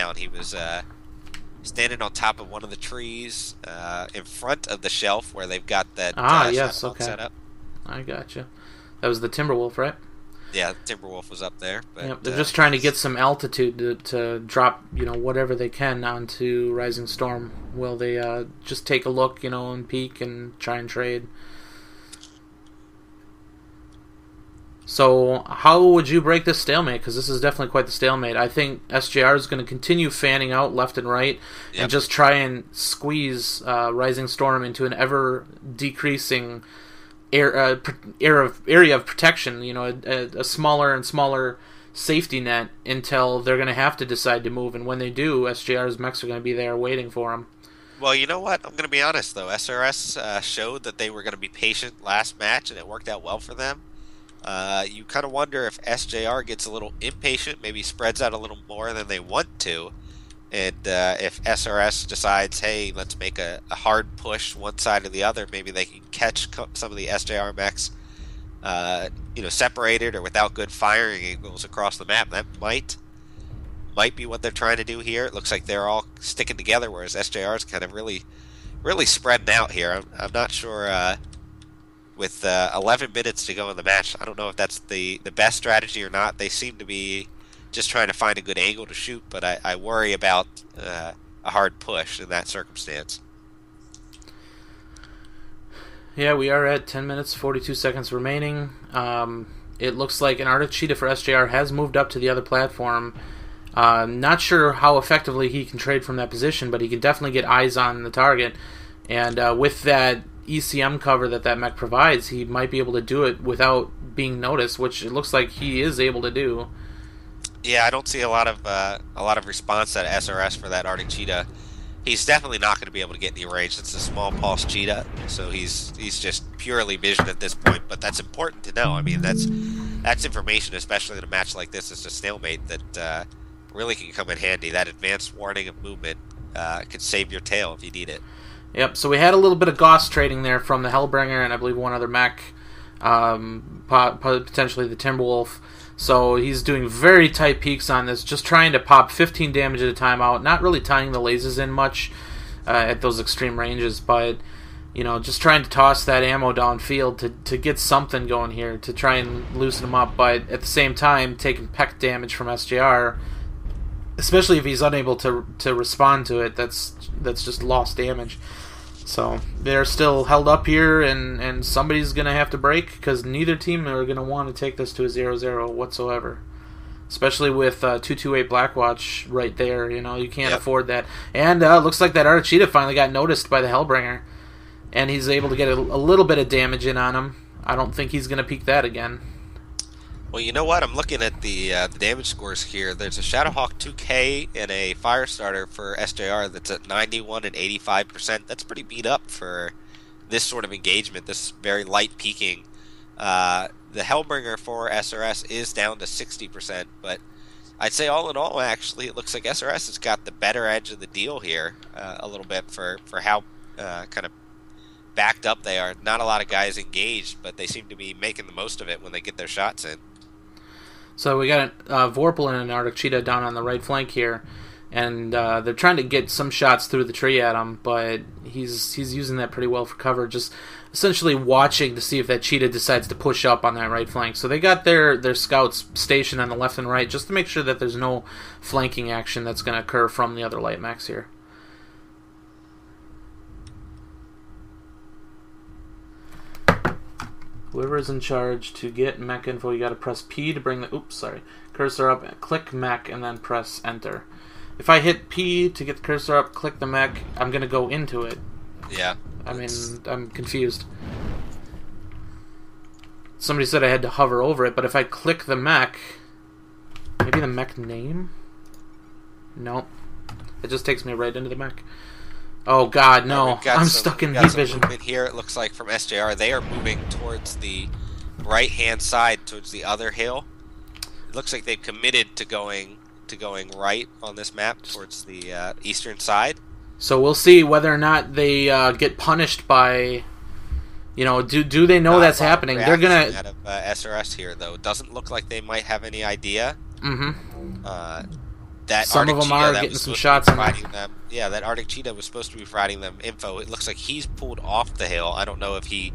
down. He was standing on top of one of the trees in front of the shelf where they've got that Yes, shotgun okay. set up. I gotcha. That was the Timberwolf, right? Yeah, Timberwolf was up there, but Yep, they're just trying to get some altitude to drop, whatever they can onto Rising Storm. Will they just take a look, and peek and try and trade? So, how would you break this stalemate? Because this is definitely quite the stalemate. I think SJR is going to continue fanning out left and right and just try and squeeze Rising Storm into an ever decreasing area of protection. A smaller and smaller safety net until they're going to have to decide to move. And when they do, SJR's mechs are going to be there waiting for them. Well, you know what? I'm going to be honest, though. SRS showed that they were going to be patient last match, and it worked out well for them. You kind of wonder if SJR gets a little impatient, maybe spreads out a little more than they want to, and if SRS decides, hey, let's make a hard push one side or the other, maybe they can catch some of the SJR mechs, separated or without good firing angles across the map. That might be what they're trying to do here. It looks like they're all sticking together, whereas SJR is kind of really spreading out here. I'm not sure. With 11 minutes to go in the match, I don't know if that's the best strategy or not. They seem to be just trying to find a good angle to shoot, but I worry about a hard push in that circumstance. Yeah, we are at 10 minutes, 42 seconds remaining. It looks like an Arctic Cheetah for SJR has moved up to the other platform. Not sure how effectively he can trade from that position, but he can definitely get eyes on the target. And with that ECM cover that mech provides, he might be able to do it without being noticed, which it looks like he is able to do. Yeah, I don't see a lot of response at SRS for that Arctic Cheetah. He's definitely not going to be able to get any range. It's a small pulse cheetah, so he's just purely vision at this point. But that's important to know. I mean, that's information, especially in a match like this. It's a stalemate that really can come in handy. That advanced warning of movement could save your tail if you need it. Yep, so we had a little bit of Gauss trading there from the Hellbringer and I believe one other mech, potentially the Timberwolf. So he's doing very tight peaks on this, just trying to pop 15 damage at a time out, not really tying the lasers in much at those extreme ranges, but just trying to toss that ammo downfield to get something going here, to try and loosen him up, but at the same time taking peck damage from SJR, especially if he's unable to respond to it. That's just lost damage. So they're still held up here, and somebody's going to have to break, because neither team are going to want to take this to a 0-0 whatsoever. Especially with 228 Blackwatch right there, you can't afford that. And looks like that Arctic Cheetah finally got noticed by the Hellbringer, and he's able to get a little bit of damage in on him. I don't think he's going to peak that again. Well, you know what? I'm looking at the damage scores here. There's a Shadowhawk 2K and a Firestarter for SJR that's at 91 and 85%. That's pretty beat up for this sort of engagement, this very light peaking. The Hellbringer for SRS is down to 60%, but I'd say all in all, actually, it looks like SRS has got the better edge of the deal here a little bit for how kind of backed up they are. Not a lot of guys engaged, but they seem to be making the most of it when they get their shots in. So we got Vorpal and an Arctic Cheetah down on the right flank here, and they're trying to get some shots through the tree at him, but he's using that pretty well for cover, just essentially watching to see if that Cheetah decides to push up on that right flank. So they got their scouts stationed on the left and right just to make sure that there's no flanking action that's going to occur from the other light mechs here. Whoever is in charge to get mech info, you gotta press P to bring the cursor up, and click mech, and then press enter. If I hit P to get the cursor up, click the mech, I'm gonna go into it. Yeah. I mean, I'm confused. Somebody said I had to hover over it, but if I click the mech, maybe the mech name? Nope. It just takes me right into the mech. Oh God, no! I'm stuck in heat vision. Here, it looks like from SJR, they are moving towards the right-hand side, towards the other hill. It looks like they've committed to going right on this map towards the eastern side. So we'll see whether or not they get punished by. Do they know that's happening? They're gonna out of SRS here, though. Doesn't look like they might have any idea. Mm-hmm. that Some of Arctic them are cheetah that getting was some supposed to be shots in there. providing them, yeah, that Arctic cheetah was supposed to be providing them info. It looks like he's pulled off the hill. I don't know if he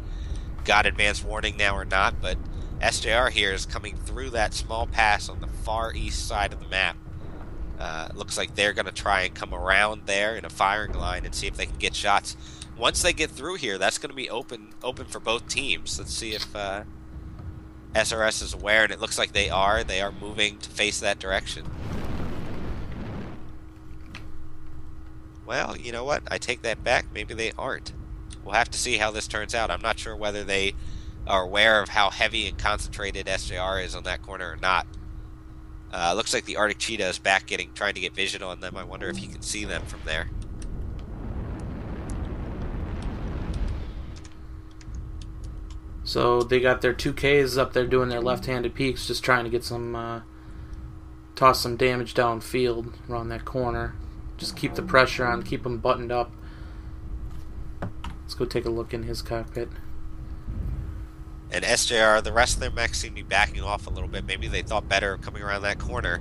got advanced warning now or not, but SJR here is coming through that small pass on the far east side of the map. Looks like they're going to try and come around there in a firing line and see if they can get shots. Once they get through here, that's going to be open for both teams. Let's see if SRS is aware, and it looks like they are. They are moving to face that direction. Well, you know what? I take that back. Maybe they aren't. We'll have to see how this turns out. I'm not sure whether they are aware of how heavy and concentrated SJR is on that corner or not. Looks like the Arctic cheetah is back trying to get vision on them. I wonder if you can see them from there. So they got their 2Ks up there doing their left-handed peeks, just trying to get some, toss some damage downfield around that corner. Just keep the pressure on, keep them buttoned up. Let's go take a look in his cockpit. And SJR, the rest of their mechs seem to be backing off a little bit. Maybe they thought better of coming around that corner.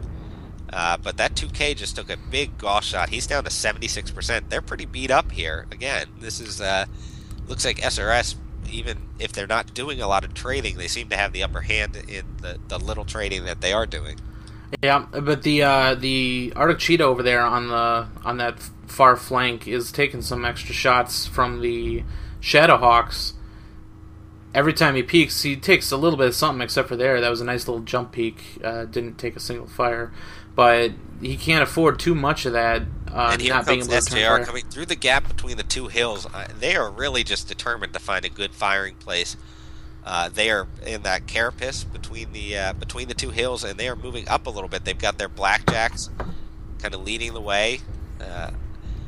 But that 2K just took a big golf shot. He's down to 76%. They're pretty beat up here. Again, this is looks like SRS, even if they're not doing a lot of trading, they seem to have the upper hand in the little trading that they are doing. Yeah, but the Arctic cheetah over there on that far flank is taking some extra shots from the Shadowhawks. Every time he peeks, he takes a little bit of something, except for there. That was a nice little jump peek. Didn't take a single fire. But he can't afford too much of that. And here not being comes able to SJR coming through the gap between the two hills. They are really just determined to find a good firing place. They are in that carapace between the two hills, and they are moving up a little bit. They've got their blackjacks kind of leading the way.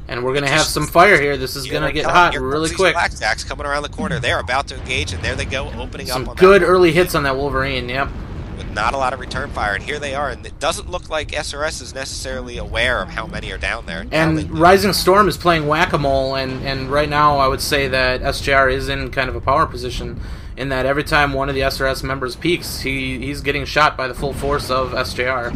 And we're going to have some fire here. This is going to get hot really quick. Blackjacks coming around the corner. They're about to engage, and there they go, opening some up on good early hits on that Wolverine, yep. With not a lot of return fire, and here they are. And it doesn't look like SRS is necessarily aware of how many are down there. And Rising Storm is playing whack-a-mole, and right now I would say that SJR is in kind of a power position in that every time one of the SRS members peaks, he's getting shot by the full force of SJR.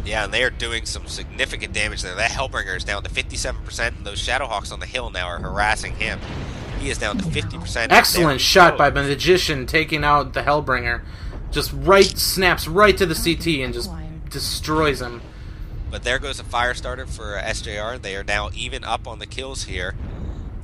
Yeah, and they are doing some significant damage there. That Hellbringer is down to 57%, and those Shadowhawks on the hill now are harassing him. He is down to 50%. Excellent shot by the Magician, taking out the Hellbringer. Just snaps right to the CT and just destroys him. But there goes a fire starter for SJR. They are now even up on the kills here.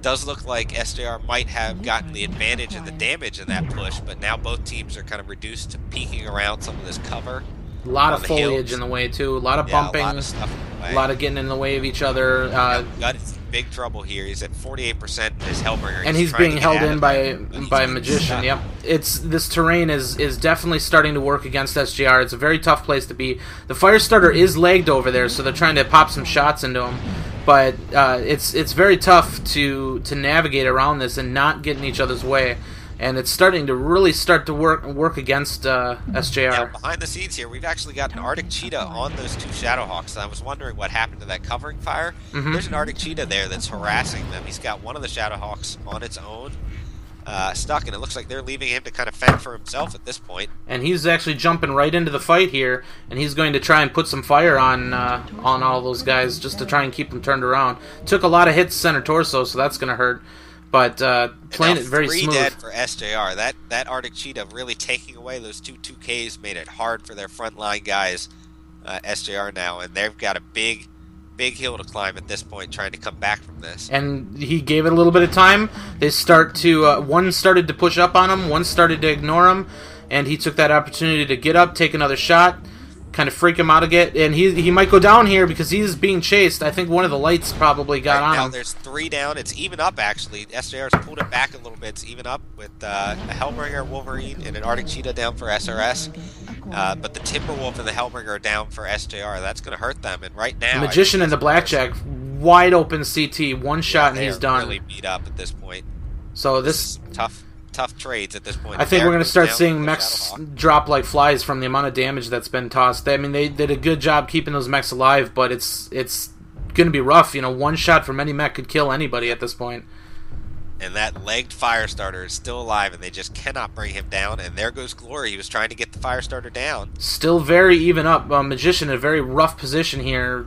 Does look like SJR might have gotten the advantage in the damage in that push, but now both teams are kind of reduced to peeking around some of this cover. A lot of foliage in the way, too. A lot of bumping. A lot of stuff in the way. A lot of getting in the way of each other. Gut is in big trouble here. He's at 48% in his Hellbringer. And he's being held in by a Magician, yep. This terrain is definitely starting to work against SGR. It's a very tough place to be. The fire starter is lagged over there, so they're trying to pop some shots into him. But it's very tough to navigate around this and not get in each other's way. And it's starting to really work against SJR. Yeah, behind the scenes here, we've actually got an Arctic cheetah on those two Shadowhawks. I was wondering what happened to that covering fire. There's an Arctic cheetah there that's harassing them. He's got one of the Shadowhawks on its own, stuck, and it looks like they're leaving him to kind of fend for himself at this point. And he's actually jumping right into the fight here, and he's going to try and put some fire on all those guys just to try and keep them turned around. Took a lot of hits center torso, so that's going to hurt. But playing it very smooth. 3 dead for SJR. That Arctic cheetah really taking away those two 2Ks made it hard for their frontline guys, SJR now, and they've got a big hill to climb at this point, trying to come back from this. And he gave it a little bit of time. They start to one started to push up on him, one started to ignore him, and he took that opportunity to get up, take another shot, kind of freak him out again, and he might go down here because he's being chased. I think one of the lights probably got on now him. There's 3 down. It's even up, actually. SJR's pulled it back a little bit. It's even up with a Hellbringer, Wolverine, and an Arctic cheetah down for SRS. But the Timberwolf and the Hellbringer are down for SJR. That's going to hurt them. And right now, the Magician and the Blackjack, wide open CT, one shot and he's done. Really beat up at this point. So this tough trades at this point. I think we're going to start seeing mechs drop like flies from the amount of damage that's been tossed. I mean, they did a good job keeping those mechs alive, but it's going to be rough. You know, one shot from any mech could kill anybody at this point. And that legged Firestarter is still alive, and they just cannot bring him down. And there goes Glory. He was trying to get the Firestarter down. Still very even up. Magician in a very rough position here.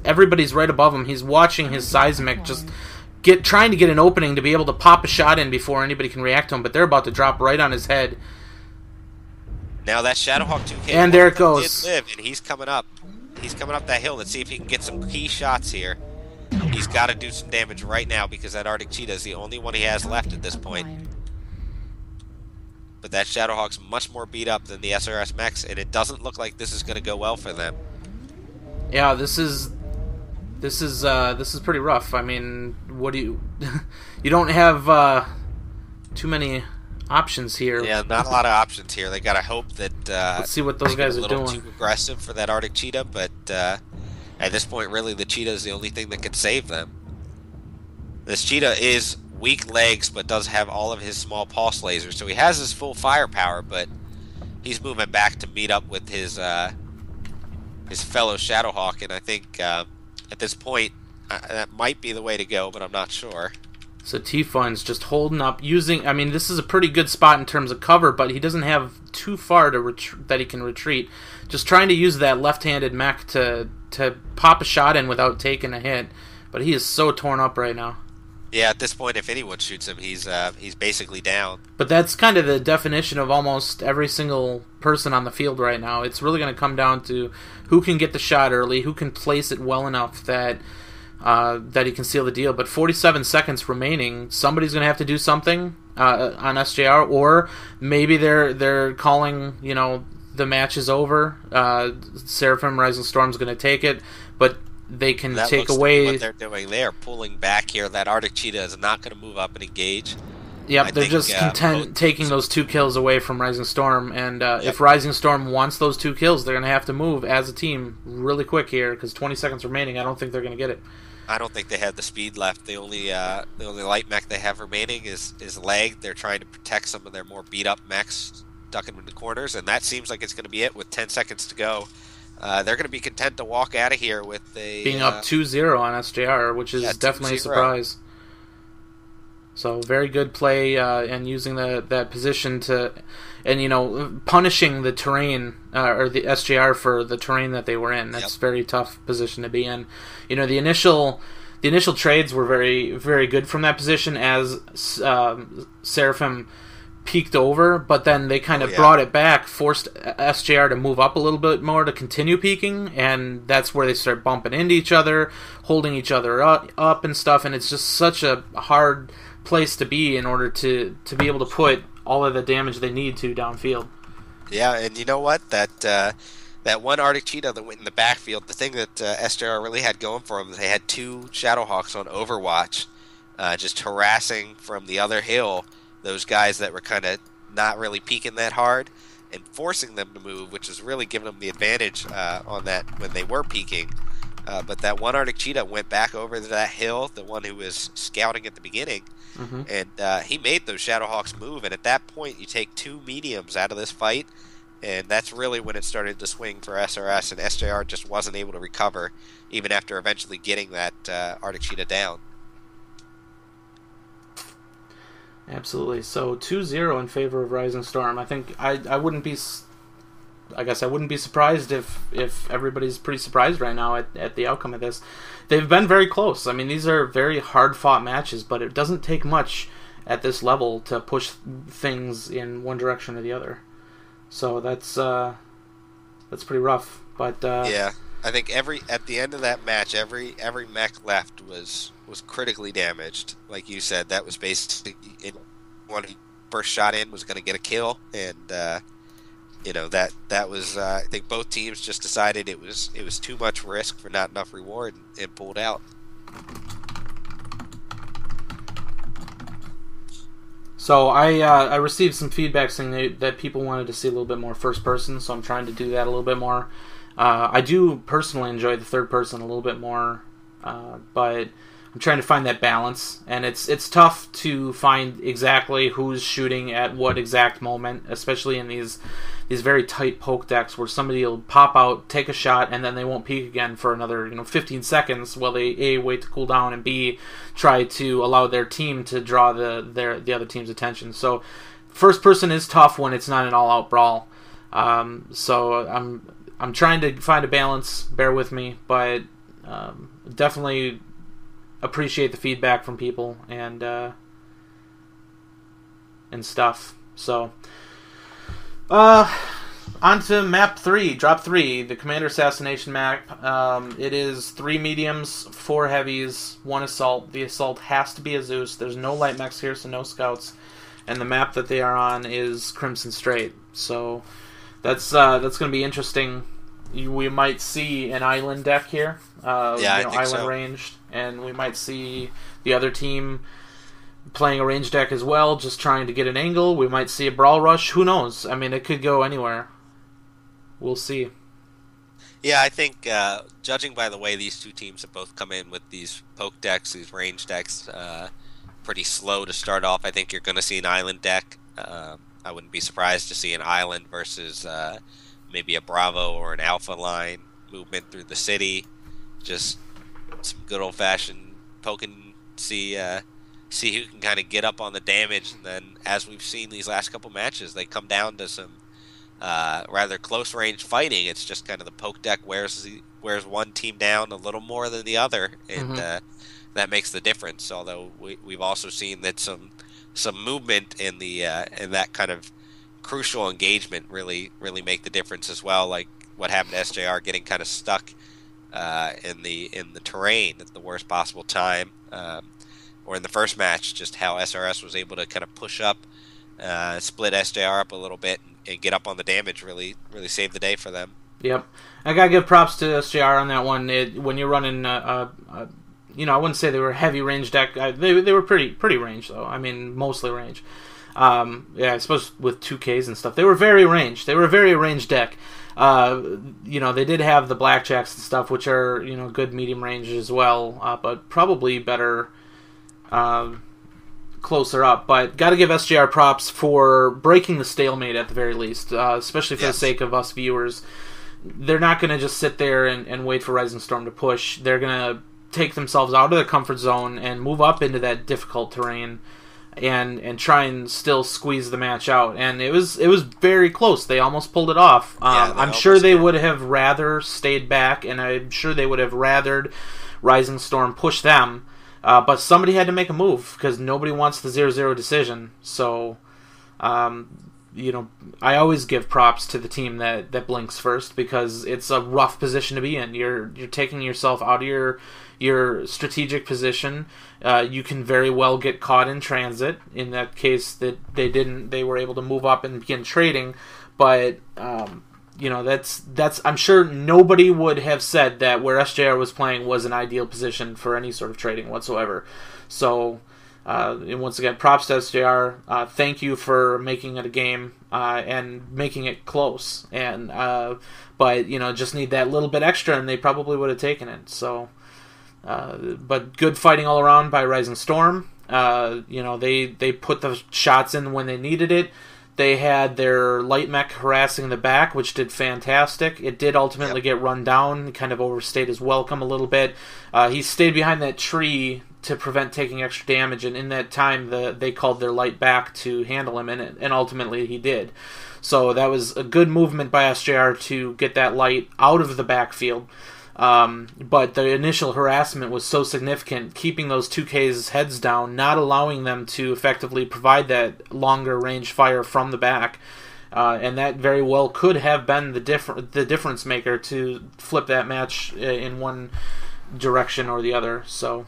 Everybody's right above him. He's watching his seismic, just trying to get an opening to be able to pop a shot in before anybody can react to him. But they're about to drop right on his head. Now that Shadowhawk 2K, and there it goes. Did live, and he's coming up. He's coming up that hill. Let's see if he can get some key shots here. He's got to do some damage right now because that Arctic Cheetah is the only one he has left at this point. But that Shadowhawk's much more beat up than the SRS mechs, and it doesn't look like this is going to go well for them. Yeah, this is pretty rough. I mean, what do you you don't have too many options here. Yeah, not a lot of options here. They got to hope that let's see what those guys are doing. A little too aggressive for that Arctic Cheetah, but at this point, really, the Cheetah is the only thing that could save them. This Cheetah is weak legs, but does have all of his small pulse lasers, so he has his full firepower, but he's moving back to meet up with his fellow Shadowhawk, and I think at this point, that might be the way to go, but I'm not sure. So T-Fun's just holding up, using... I mean, this is a pretty good spot in terms of cover, but he doesn't have too far that he can retreat. Just trying to use that left-handed mech to pop a shot in without taking a hit. But he is so torn up right now. Yeah, at this point, if anyone shoots him, he's basically down. But that's kind of the definition of almost every single person on the field right now. It's really going to come down to who can get the shot early, who can place it well enough that he can seal the deal. But 47 seconds remaining, somebody's going to have to do something on SJR, or maybe they're calling, the match is over. Seraphim Rising Storm's going to take it, but they can take away what they're doing. They are pulling back here. That Arctic Cheetah is not going to move up and engage. Yep, they're just content taking those 2 kills away from Rising Storm, and if Rising Storm wants those 2 kills, they're going to have to move as a team really quick here, because 20 seconds remaining. I don't think they're going to get it. I don't think they have the speed left. The only light mech they have remaining is leg. They're trying to protect some of their more beat up mechs, ducking into corners, and that seems like it's going to be it with 10 seconds to go. They're going to be content to walk out of here with being up 2-0 on SJR, which is definitely a surprise. So very good play and using that position to, and punishing the terrain or the SJR for the terrain that they were in. That's a very tough position to be in. The initial trades were very, very good from that position as Seraphim peaked over, but then they kind of brought it back, forced SJR to move up a little bit more to continue peaking, and that's where they start bumping into each other, holding each other up and stuff, and it's just such a hard place to be in order to be able to put all of the damage they need to downfield. Yeah, and you know what? That one Arctic Cheetah that went in the backfield, the thing that SJR really had going for them, they had 2 Shadowhawks on Overwatch, just harassing from the other hill those guys that were kind of not really peaking that hard and forcing them to move, which is really giving them the advantage on that when they were peaking. But that one Arctic Cheetah went back over to that hill, the one who was scouting at the beginning, and he made those Shadowhawks move, and at that point you take 2 mediums out of this fight, and that's really when it started to swing for SRS, and SJR just wasn't able to recover even after eventually getting that Arctic Cheetah down. Absolutely. So 2-0 in favor of Rising Storm. I think I wouldn't be... I guess I wouldn't be surprised if everybody's pretty surprised right now at the outcome of this. They've been very close. I mean, these are very hard-fought matches, but it doesn't take much at this level to push things in one direction or the other. So that's pretty rough. But yeah, I think at the end of that match, every mech left was critically damaged. Like you said, that was basically one who first shot in was going to get a kill, and that was I think both teams just decided it was too much risk for not enough reward and pulled out. So I received some feedback saying that people wanted to see a little bit more first person, so I'm trying to do that a little bit more. I do personally enjoy the third person a little bit more, but I'm trying to find that balance, and it's tough to find exactly who's shooting at what exact moment, especially in these these very tight poke decks where somebody will pop out, take a shot, and then they won't peek again for another 15 seconds while they A, wait to cool down, and B, try to allow their team to draw the other team's attention. So first person is tough when it's not an all-out brawl. So I'm trying to find a balance. Bear with me, but definitely appreciate the feedback from people and stuff. So, on to map 3, drop 3, the Commander Assassination map. It is 3 mediums, 4 heavies, 1 assault. The assault has to be a Zeus. There's no light mechs here, so no scouts. And the map that they are on is Crimson Strait. So that's going to be interesting. We might see an island deck here, I think island so. ranged, and we might see the other team playing a range deck as well, just trying to get an angle. We might see a brawl rush. Who knows? I mean, it could go anywhere. We'll see. Yeah, I think judging by the way these two teams have both come in with these poke decks, these range decks, pretty slow to start off. I think you're going to see an island deck. I wouldn't be surprised to see an island versus maybe a Bravo or an Alpha line movement through the city. Just some good old-fashioned poking, see who can kind of get up on the damage. And then, as we've seen these last couple matches, they come down to some rather close-range fighting. It's just kind of the poke deck wears one team down a little more than the other, and that makes the difference. Although we've also seen that some movement in that kind of crucial engagement really make the difference as well. Like what happened to SJR getting kind of stuck in the terrain at the worst possible time, or in the first match, just how SRS was able to kind of push up, split SJR up a little bit, and get up on the damage. Really saved the day for them. Yep, I gotta give props to SJR on that one. When you're running, I wouldn't say they were heavy range deck. They were pretty range though. I mean, mostly range. I suppose with 2Ks and stuff, they were very ranged. They were a very ranged deck. They did have the blackjacks and stuff, which are good medium range as well, but probably better closer up. But got to give SJR props for breaking the stalemate at the very least, especially for the sake of us viewers. They're not going to just sit there and wait for Rising Storm to push. They're going to take themselves out of their comfort zone and move up into that difficult terrain and try and still squeeze the match out. And it was very close. They almost pulled it off. I'm sure they would have rather stayed back, and I'm sure they would have rathered Rising Storm push them. But somebody had to make a move because nobody wants the 0-0 decision. So, I always give props to the team that blinks first because it's a rough position to be in. You're taking yourself out of your strategic position. You can very well get caught in transit. In that case, that they were able to move up and begin trading. But that's I'm sure nobody would have said that where SJR was playing was an ideal position for any sort of trading whatsoever. So, and once again, props to SJR. Thank you for making it a game and making it close. And but just need that little bit extra, and they probably would have taken it. So. But good fighting all around by Rising Storm. They put the shots in when they needed it. They had their light mech harassing the back, which did fantastic. It did ultimately get run down, kind of overstayed his welcome a little bit. He stayed behind that tree to prevent taking extra damage, and in that time they called their light back to handle him, and ultimately he did. So that was a good movement by SJR to get that light out of the backfield. But the initial harassment was so significant, keeping those 2Ks heads down, not allowing them to effectively provide that longer range fire from the back, and that very well could have been the difference maker to flip that match in one direction or the other. So,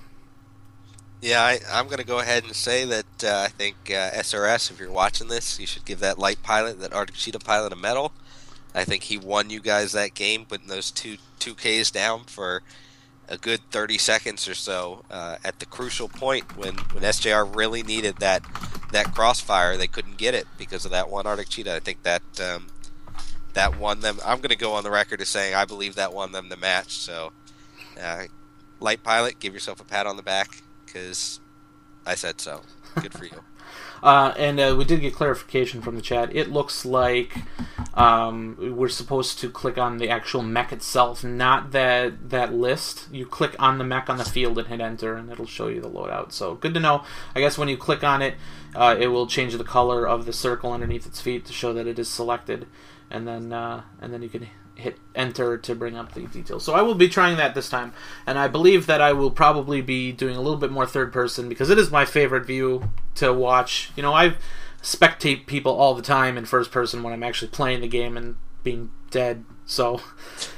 yeah, I'm going to go ahead and say that I think SRS, if you're watching this, you should give that light pilot, that Arctic Cheetah pilot, a medal. I think he won you guys that game, putting those 2Ks down for a good 30 seconds or so at the crucial point when SJR really needed that crossfire. They couldn't get it because of that one Arctic Cheetah. I think that won them. I'm going to go on the record as saying I believe that won them the match. So, light pilot, give yourself a pat on the back because I said so. Good for you. And we did get clarification from the chat. It looks like We're supposed to click on the actual mech itself, not that list. You click on the mech on the field and hit enter, and it'll show you the loadout. So good to know. I guess when you click on it, it will change the color of the circle underneath its feet to show that it is selected, and then you can hit enter to bring up the details. So I will be trying that this time, and I believe that I will probably be doing a little bit more third person because it is my favorite view to watch. I spectate people all the time in first person when I'm actually playing the game and being dead. So,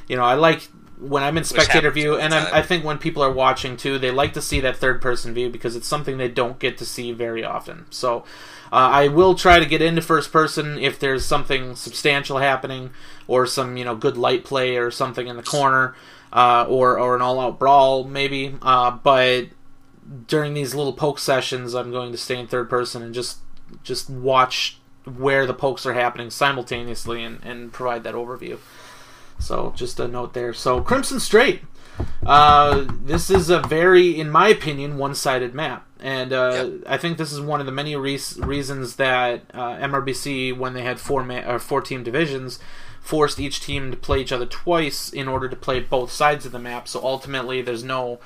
I like when I'm in spectator view, and I think when people are watching too, they like to see that third person view because it's something they don't get to see very often. So I will try to get into first person if there's something substantial happening, or some good light play or something in the corner, or an all-out brawl maybe. But during these little poke sessions, I'm going to stay in third person and just watch where the pokes are happening simultaneously and provide that overview. So just a note there. So Crimson Strait. This is a very, in my opinion, one-sided map. And I think this is one of the many reasons that MRBC, when they had four-team divisions, forced each team to play each other twice in order to play both sides of the map. So ultimately, there's no,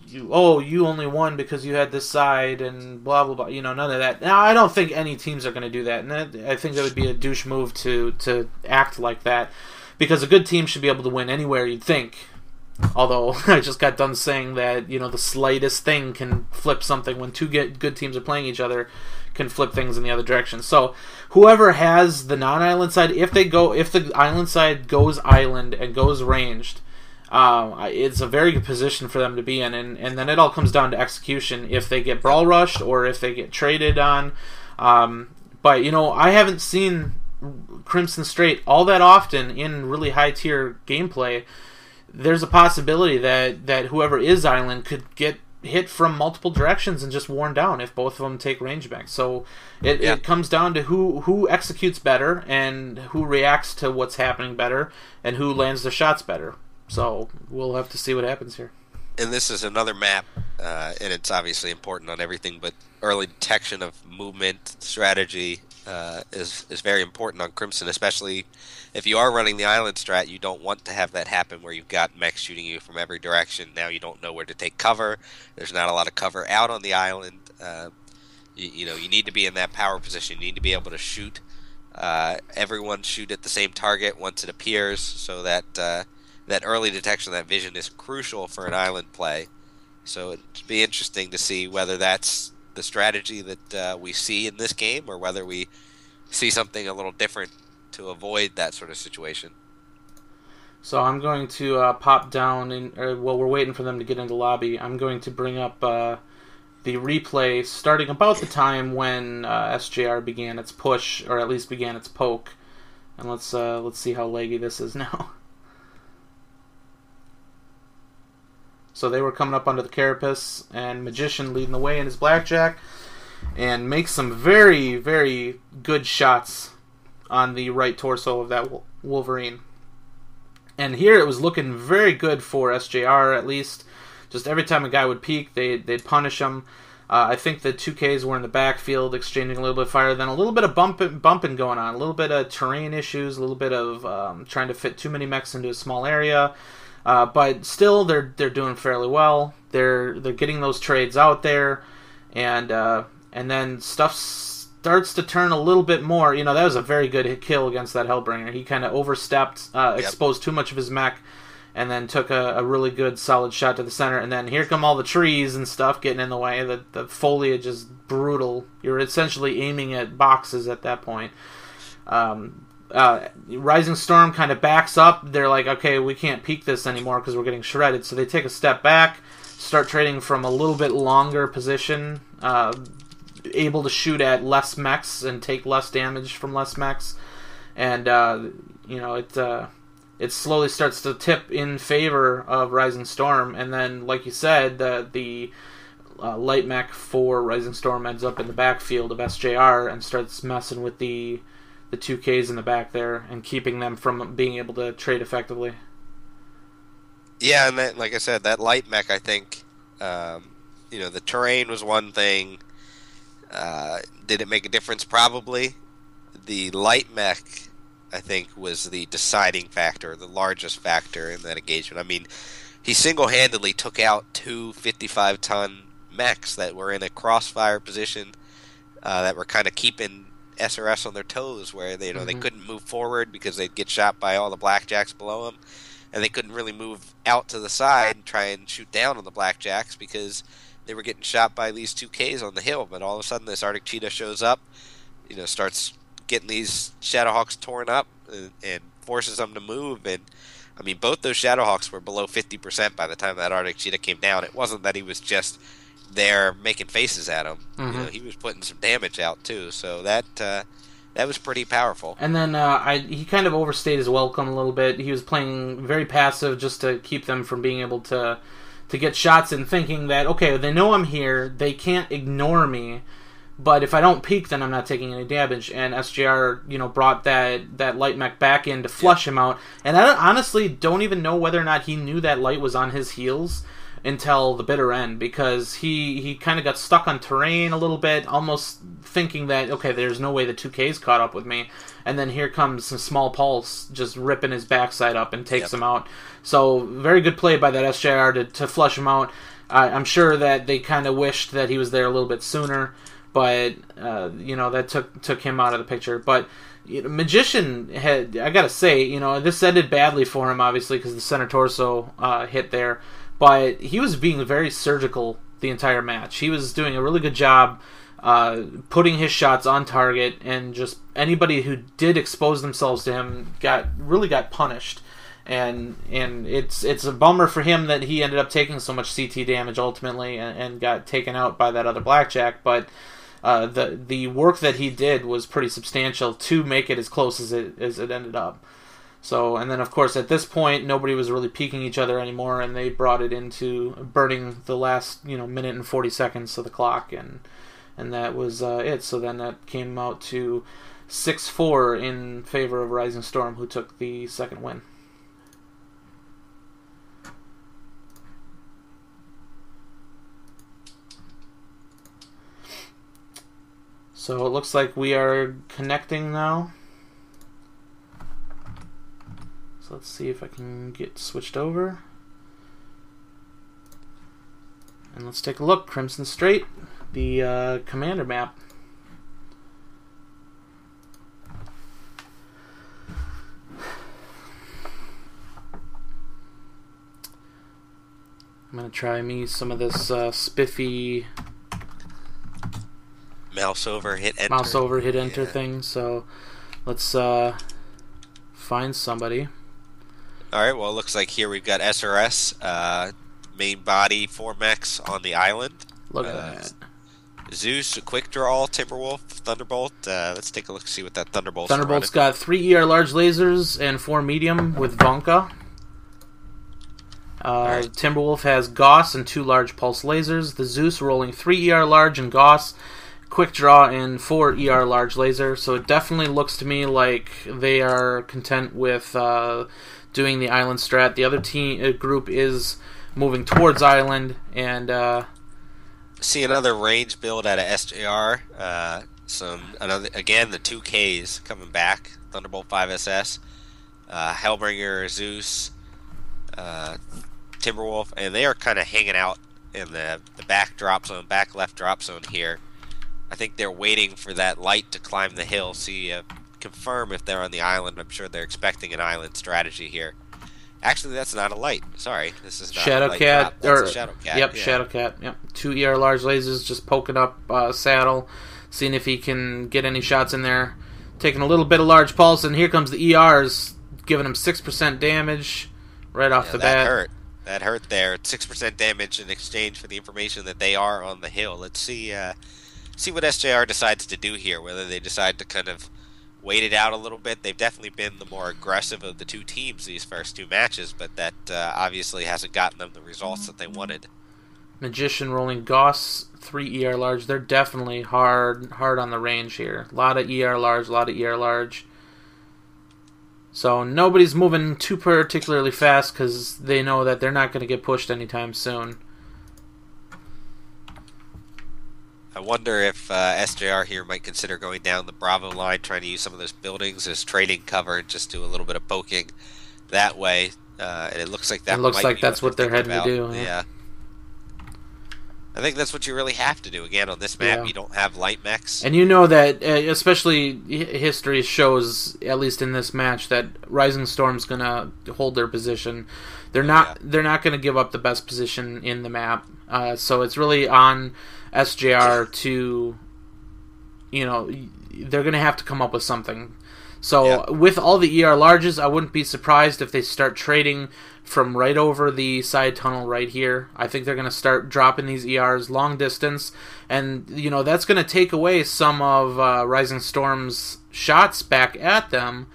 you only won because you had this side and blah blah blah. None of that. Now I don't think any teams are going to do that, and I think that would be a douche move to act like that, because a good team should be able to win anywhere you'd think. Although I just got done saying that the slightest thing can flip something when two good teams are playing each other, can flip things in the other direction. So whoever has the non-island side, if the island side goes island and goes ranged, it's a very good position for them to be in, and then it all comes down to execution if they get brawl rushed or if they get traded on. But I haven't seen Crimson Strait all that often in really high tier gameplay. There's a possibility that whoever is island could get hit from multiple directions and just worn down if both of them take range back. So it comes down to who executes better and who reacts to what's happening better and who lands the shots better. So we'll have to see what happens here. And this is another map, and it's obviously important on everything, but early detection of movement strategy is very important on Crimson, especially if you are running the island strat. You don't want to have that happen where you've got mechs shooting you from every direction. Now you don't know where to take cover. There's not a lot of cover out on the island. You need to be in that power position. You need to be able to shoot. Everyone shoot at the same target once it appears, so that that early detection, that vision, is crucial for an island play. So it'd be interesting to see whether that's the strategy that we see in this game, or whether we see something a little different to avoid that sort of situation. So I'm going to pop down, while we're waiting for them to get into lobby, I'm going to bring up the replay starting about the time when SJR began its push, or at least began its poke. And let's see how laggy this is now. So they were coming up under the carapace, and Magician leading the way in his blackjack, and makes some very, very good shots on the right torso of that Wolverine. And here it was looking very good for SJR, at least. Just every time a guy would peek, they'd punish him. I think the 2Ks were in the backfield, exchanging a little bit of fire, then a little bit of bumping going on, a little bit of terrain issues, a little bit of trying to fit too many mechs into a small area. But still, they're doing fairly well. They're getting those trades out there, and then stuff starts to turn a little bit more. That was a very good kill against that Hellbringer. He kind of overstepped, exposed too much of his mech, and then took a really good solid shot to the center. And then here come all the trees and stuff getting in the way. The foliage is brutal. You're essentially aiming at boxes at that point. Rising Storm kind of backs up. They're like, okay, we can't peek this anymore because we're getting shredded. So they take a step back, start trading from a little bit longer position, able to shoot at less mechs and take less damage from less mechs. And, it slowly starts to tip in favor of Rising Storm. And then, like you said, the light mech for Rising Storm ends up in the backfield of SJR and starts messing with the 2Ks in the back there and keeping them from being able to trade effectively. Yeah, and that, like I said, that light mech, I think, the terrain was one thing. Did it make a difference? Probably. the light mech, I think, was the deciding factor, the largest factor in that engagement. I mean, he single-handedly took out two 55-ton mechs that were in a crossfire position that were kind of keeping SRS on their toes, where they couldn't move forward because they'd get shot by all the blackjacks below them, and they couldn't really move out to the side and try and shoot down on the blackjacks because they were getting shot by these 2Ks on the hill. But all of a sudden, this Arctic Cheetah shows up, starts getting these Shadowhawks torn up and forces them to move. And I mean, both those Shadowhawks were below 50% by the time that Arctic Cheetah came down. It wasn't that he was just there making faces at him. He was putting some damage out too. So that was pretty powerful. And then he kind of overstayed his welcome a little bit. He was playing very passive just to keep them from being able to get shots in, thinking that, okay, they know I'm here, they can't ignore me, but if I don't peek, then I'm not taking any damage. And SJR, brought that light mech back in to flush him out. And I honestly don't even know whether or not he knew that light was on his heels until the bitter end, because he kind of got stuck on terrain a little bit, almost thinking that, okay, there's no way the 2K's caught up with me. And then here comes a small pulse just ripping his backside up and takes him out. So very good play by that SJR to flush him out. I'm sure that they kind of wished that he was there a little bit sooner, but that took him out of the picture. But Magician had, I gotta say, this ended badly for him, obviously, because the center torso hit there. But he was being very surgical the entire match. He was doing a really good job putting his shots on target, and just anybody who did expose themselves to him really got punished. And it's a bummer for him that he ended up taking so much CT damage ultimately and got taken out by that other blackjack. But the work that he did was pretty substantial to make it as close as it ended up. So, and then of course at this point nobody was really peeking each other anymore, and they brought it into burning the last minute and 40 seconds of the clock, and that was it. So then that came out to 6-4 in favor of Rising Storm, who took the second win. So it looks like we are connecting now. Let's see if I can get switched over. And let's take a look. Crimson Strait, the commander map. I'm going to try me some of this spiffy mouse over hit enter thing. So let's find somebody. Alright, well, it looks like here we've got SRS, main body, 4 mechs on the island. Look at that. Zeus, a quick draw, Timberwolf, Thunderbolt. Let's take a look, see what that Thunderbolt's Thunderbolt's got 3 ER large lasers and 4 medium with Vonka. Right. Timberwolf has Gauss and 2 large pulse lasers. The Zeus rolling 3 ER large and Gauss, quick draw and 4 ER large laser. So it definitely looks to me like they are content with doing the island strat. The other group is moving towards island, and see another range build out of SJR. Again the 2Ks coming back. Thunderbolt 5SS, Hellbringer, Zeus, Timberwolf, and they are kind of hanging out in the back drop zone, back left drop zone here. I think they're waiting for that light to climb the hill. Confirm if they're on the island. I'm sure they're expecting an island strategy here. Actually, that's not a light. Sorry, this is not a light drop. That's a Shadowcat. Yep, yeah. Shadowcat. Yep, 2 ER large lasers just poking up Saddle, seeing if he can get any shots in there. Taking a little bit of large pulse, and here comes the ERs, giving him 6% damage right off the bat. That hurt there. 6% damage in exchange for the information that they are on the hill. Let's see what SJR decides to do here. Whether they decide to kind of wait it out a little bit. They've definitely been the more aggressive of the two teams these first 2 matches, but that obviously hasn't gotten them the results that they wanted. Magician rolling Gauss, 3 ER large. They're definitely hard on the range here. A lot of ER large. So nobody's moving too particularly fast because they know that they're not going to get pushed anytime soon. I wonder if SJR here might consider going down the Bravo line, trying to use some of those buildings as trading cover and just do a little bit of poking that way. And it looks like It that looks might like be what that's they're what they're thinking heading to about. do. Yeah. Yeah. I think that's what you really have to do. Again, on this map, Yeah. you don't have light mechs. And you know that, especially history shows, at least in this match, that Rising Storm's gonna hold their position. They're not. Yeah. They're not gonna give up the best position in the map. So it's really on SJR to, they're gonna have to come up with something. So Yeah. with all the ER larges, I wouldn't be surprised if they start trading from right over the side tunnel right here. I think they're going to start dropping these ERs long distance, and that's going to take away some of Rising Storm's shots back at them.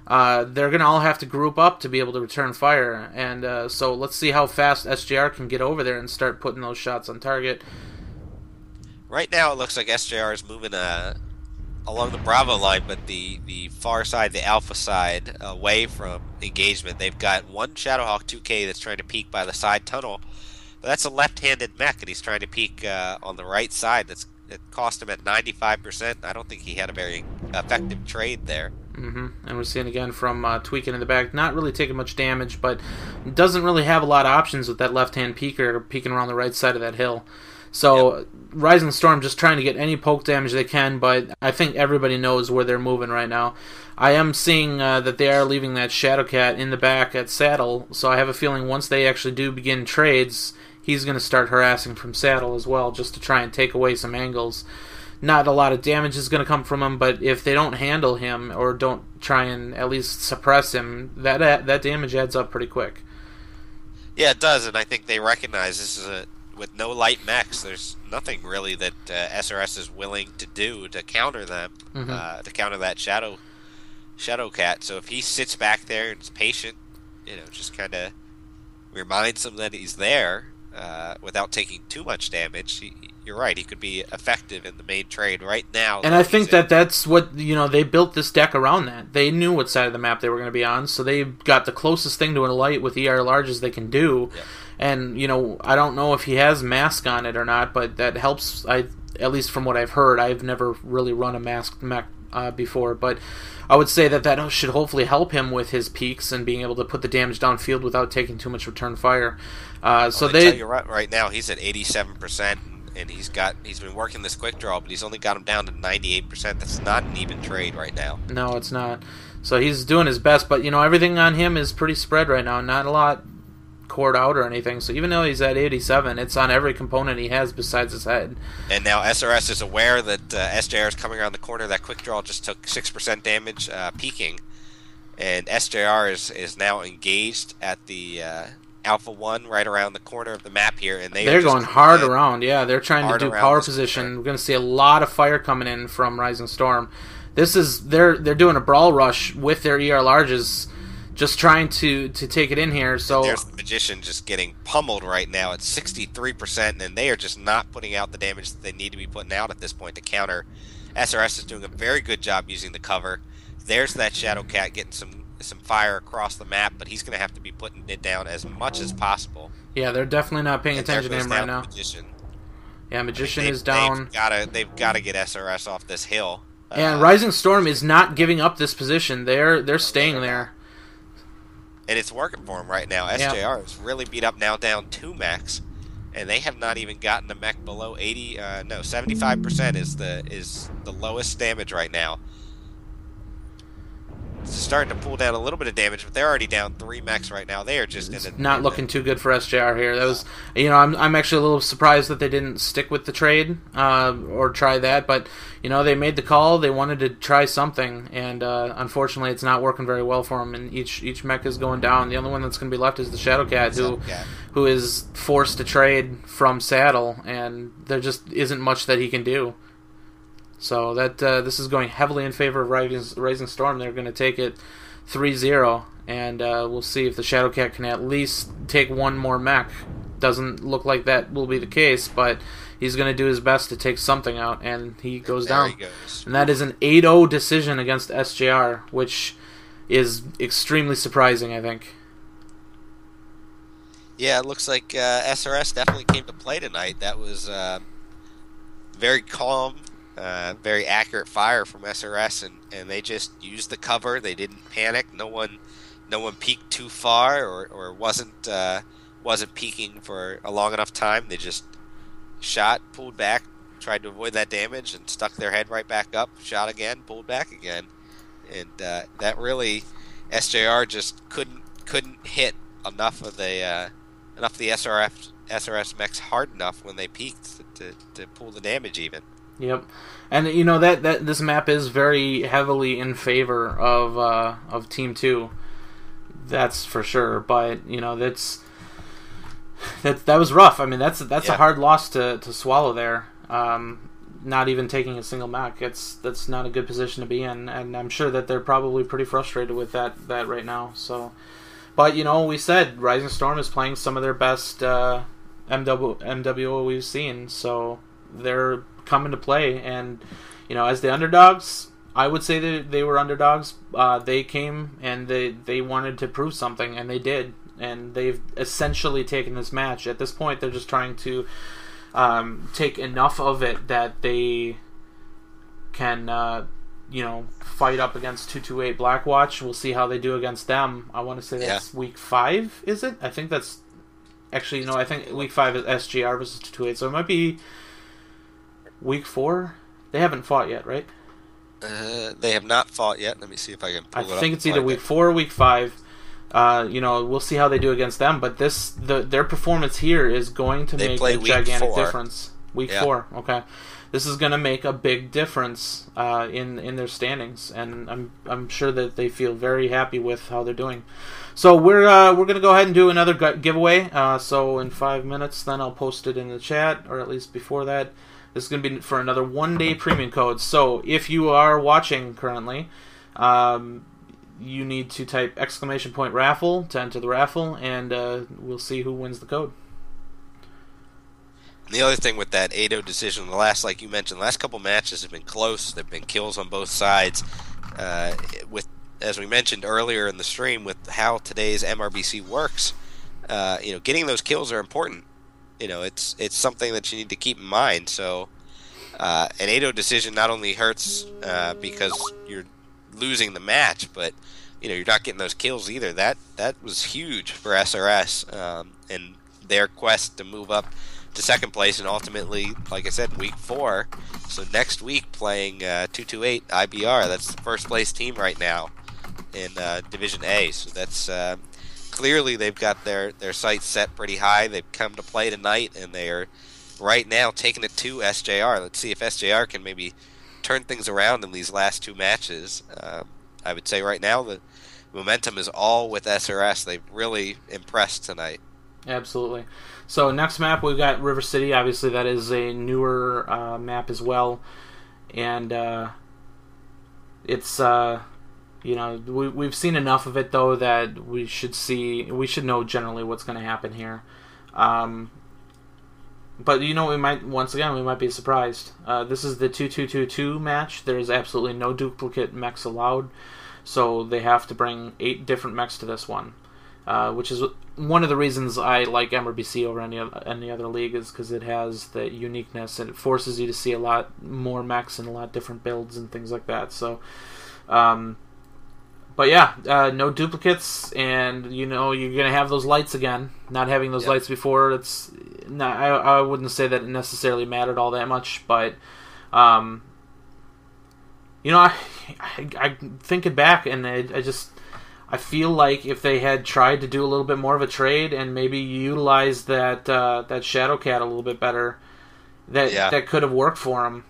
They're going to all have to group up to be able to return fire, and so let's see how fast SJR can get over there and start putting those shots on target. Right now, it looks like SJR is moving along the Bravo line, but the far side, the Alpha side, away from engagement. They've got one Shadowhawk 2K that's trying to peek by the side tunnel, but that's a left-handed mech, and he's trying to peek on the right side. It cost him at 95%. I don't think he had a very effective trade there. And we're seeing again from Tweaking in the back, not really taking much damage, but doesn't really have a lot of options with that left-hand peeker peeking around the right side of that hill. So Yep. Rising Storm just trying to get any poke damage they can, but I think everybody knows where they're moving right now. I am seeing that they are leaving that Shadowcat in the back at Saddle, so I have a feeling once they actually do begin trades, he's going to start harassing from Saddle as well, just to try and take away some angles. Not a lot of damage is going to come from him, but if they don't handle him or don't try and at least suppress him, that damage adds up pretty quick. Yeah, it does, and I think they recognize this is with no light mechs, there's nothing really that SRS is willing to do to counter them, to counter that Shadowcat. So if he sits back there and is patient, just kind of reminds them that he's there without taking too much damage, you're right, he could be effective in the main trade right now. And I think that's what, they built this deck around that. They knew what side of the map they were going to be on, so they got the closest thing to a light with ER large as they can do. Yeah. And, I don't know if he has mask on it or not, but that helps, at least from what I've heard. I've never really run a masked mech before, but I would say that should hopefully help him with his peaks and being able to put the damage downfield without taking too much return fire. So tell you right now, he's at 87%. And he's been working this quick draw, but he's only got him down to 98%. That's not an even trade right now. No, it's not. So he's doing his best, but everything on him is pretty spread right now. Not a lot cored out or anything. So even though he's at 87, it's on every component he has besides his head. And now SRS is aware that SJR is coming around the corner. That quick draw just took 6% damage, peaking, and SJR is now engaged at the Alpha 1 right around the corner of the map here, and they're going hard around. Yeah, they're trying to do power position. Corner. We're going to see a lot of fire coming in from Rising Storm. They're doing a brawl rush with their ER larges, just trying to take it in here. So and there's the Magician just getting pummeled right now at 63%, and they are just not putting out the damage that they need to be putting out at this point to counter. SRS is doing a very good job using the cover. There's that Shadowcat getting some fire across the map, but he's going to have to be putting it down as much as possible. Yeah, they're definitely not paying attention to him right now. Magician. Yeah, Magician is down. They've got to get SRS off this hill. And Rising Storm is not giving up this position. They're staying there. And it's working for him right now. SJR is really beat up now, down 2 mechs, and they have not even gotten a mech below 75% is the lowest damage right now. It's starting to pull down a little bit of damage, but they're already down 3 mechs right now. They are just not looking too good for SJR here. That was, I'm actually a little surprised that they didn't stick with the trade or try that, but they made the call. They wanted to try something, and unfortunately, it's not working very well for them. And each mech is going down. The only one that's going to be left is the Shadowcat, who is forced to trade from Saddle, and there just isn't much that he can do. So that this is going heavily in favor of Rising Storm. They're going to take it 3-0, and we'll see if the Shadowcat can at least take one more mech. Doesn't look like that will be the case, but he's going to do his best to take something out, and he goes down. He goes. And that is an 8-0 decision against SJR, which is extremely surprising, I think. Yeah, it looks like SRS definitely came to play tonight. That was very calm, very accurate fire from SRS, and they just used the cover. They didn't panic. No one peeked too far or wasn't peeking for a long enough time. They just shot, pulled back, tried to avoid that damage, and stuck their head right back up. Shot again, pulled back again, and that really SJR just couldn't hit enough of the SRS mechs hard enough when they peaked to pull the damage even. Yep, and you know that this map is very heavily in favor of Team Two. That's for sure. But you know that was rough. I mean that's Yeah. a hard loss to swallow there. Not even taking a single mech. That's not a good position to be in, and I'm sure that they're probably pretty frustrated with that right now. So, but you know, we said Rising Storm is playing some of their best MWO we've seen, so they're coming to play. And you know, as the underdogs, I would say that they were underdogs. They came and they wanted to prove something, and they did. And they've essentially taken this match. At this point, they're just trying to take enough of it that they can, fight up against 228 Blackwatch. We'll see how they do against them. I want to say that's week 5, is it? I think that's... Actually, no, I think week 5 is SGR versus 228, so it might be week 4? They haven't fought yet, right? They have not fought yet. Let me see if I can pull it up. I think it's either week 4 or week 5. We'll see how they do against them, but their performance here is going to make a gigantic difference. Week 4, okay. This is going to make a big difference in their standings, and I'm sure that they feel very happy with how they're doing. So we're going to go ahead and do another giveaway. So in 5 minutes, then I'll post it in the chat, or at least before that. This is going to be for another 1-day premium code. So if you are watching currently, you need to type !raffle to enter the raffle, and we'll see who wins the code. And the other thing with that 8-0 decision, like you mentioned, the last couple matches have been close. There have been kills on both sides. As we mentioned earlier in the stream, with how today's MRBC works, getting those kills are important. It's something that you need to keep in mind. So an 8-0 decision not only hurts because you're losing the match, but you're not getting those kills either. That was huge for SRS and their quest to move up to second place, and ultimately, like I said, week 4. So next week playing 228 IBR. That's the first place team right now in Division A. So that's clearly they've got their sights set pretty high. They've come to play tonight, and they are right now taking it to SJR. Let's see if SJR can maybe turn things around in these last 2 matches. I would say right now the momentum is all with SRS. They've really impressed tonight. Absolutely. So next map we've got River City. Obviously that is a newer map as well, and it's we've seen enough of it though that we should know generally what's going to happen here. But we might be surprised. This is the 2-2-2-2 match. There's absolutely no duplicate mechs allowed, so they have to bring 8 different mechs to this one, which is one of the reasons I like MRBC over any other league, is because it has the uniqueness and it forces you to see a lot more mechs and a lot different builds and things like that. So, but yeah, no duplicates, and you're gonna have those lights again. Not having those lights before, it's not. I wouldn't say that it necessarily mattered all that much, but I thinking back, and I feel like if they had tried to do a little bit more of a trade and maybe utilize that Shadowcat a little bit better, that could have worked for them.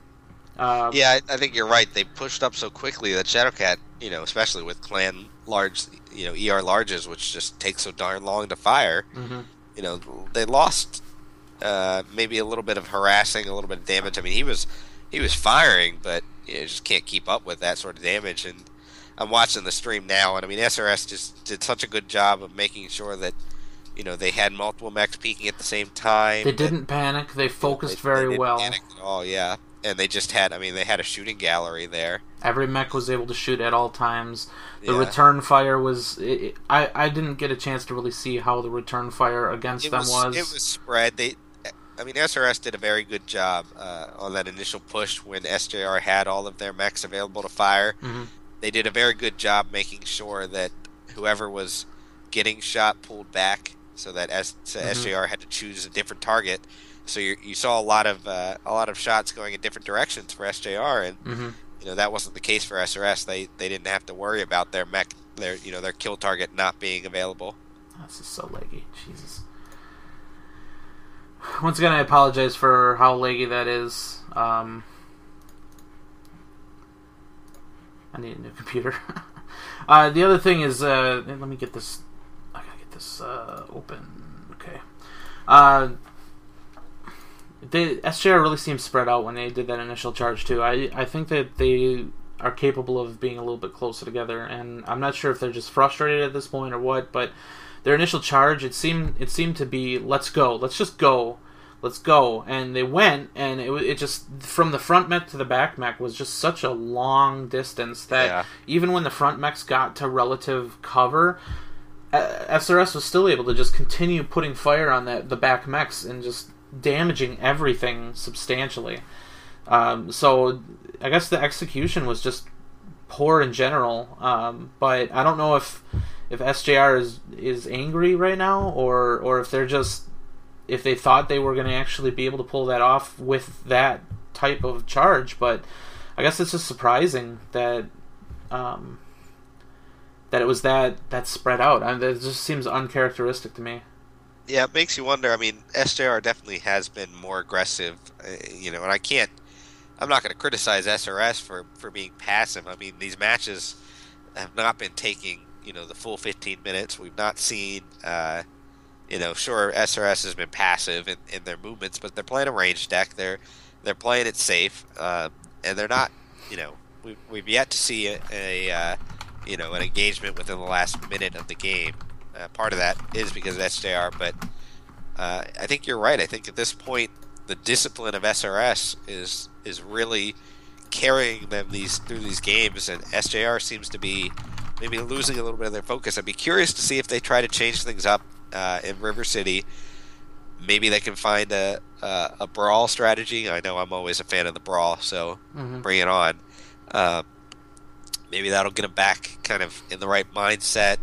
I think you're right. They pushed up so quickly that Shadowcat, especially with clan large, ER larges, which just takes so darn long to fire. Mm-hmm. They lost maybe a little bit of harassing, a little bit of damage. I mean, he was firing, but just can't keep up with that sort of damage. And I'm watching the stream now, and I mean, SRS just did such a good job of making sure that they had multiple mechs peaking at the same time. They didn't panic. They focused very well. They didn't panic at all, yeah. And they just had, they had a shooting gallery there. Every mech was able to shoot at all times. The return fire was... I didn't get a chance to really see how the return fire against them was. It was spread. I mean, SRS did a very good job on that initial push when SJR had all of their mechs available to fire. Mm-hmm. They did a very good job making sure that whoever was getting shot pulled back, so that so Mm-hmm. SJR had to choose a different target. So you saw a lot of shots going in different directions for SJR, and Mm-hmm. that wasn't the case for SRS. They didn't have to worry about their mech, their kill target not being available. This is so laggy. Jesus. Once again, I apologize for how laggy that is. I need a new computer. The other thing is, let me get this. I gotta get this open. Okay. The SJR really seemed spread out when they did that initial charge too. I think that they are capable of being a little bit closer together, and I'm not sure if they're just frustrated at this point or what. But their initial charge, it seemed to be, let's go, let's just go, let's go, and they went, and it just, from the front mech to the back mech was just such a long distance that Yeah, even when the front mechs got to relative cover, SRS was still able to just continue putting fire on the back mechs and just damaging everything substantially. So I guess the execution was just poor in general. But I don't know if SJR is angry right now, or if they're just, if they thought they were going to actually be able to pull that off with that type of charge. But I guess it's just surprising that that it was that spread out. I mean, that just seems uncharacteristic to me. yeah, it makes you wonder. I mean, SJR definitely has been more aggressive, and I'm not going to criticize SRS for being passive. I mean, these matches have not been taking, the full 15 minutes. We've not seen, sure, SRS has been passive in their movements, but they're playing a range deck. They're playing it safe, and they're not, we've yet to see an engagement within the last minute of the game. Part of that is because of SJR, but I think you're right. I think at this point, the discipline of SRS is really carrying them through these games, and SJR seems to be maybe losing a little bit of their focus. I'd be curious to see if they try to change things up in River City. Maybe they can find a brawl strategy. I know I'm always a fan of the brawl, so Mm-hmm. bring it on. Uh, Maybe that'll get them back kind of in the right mindset,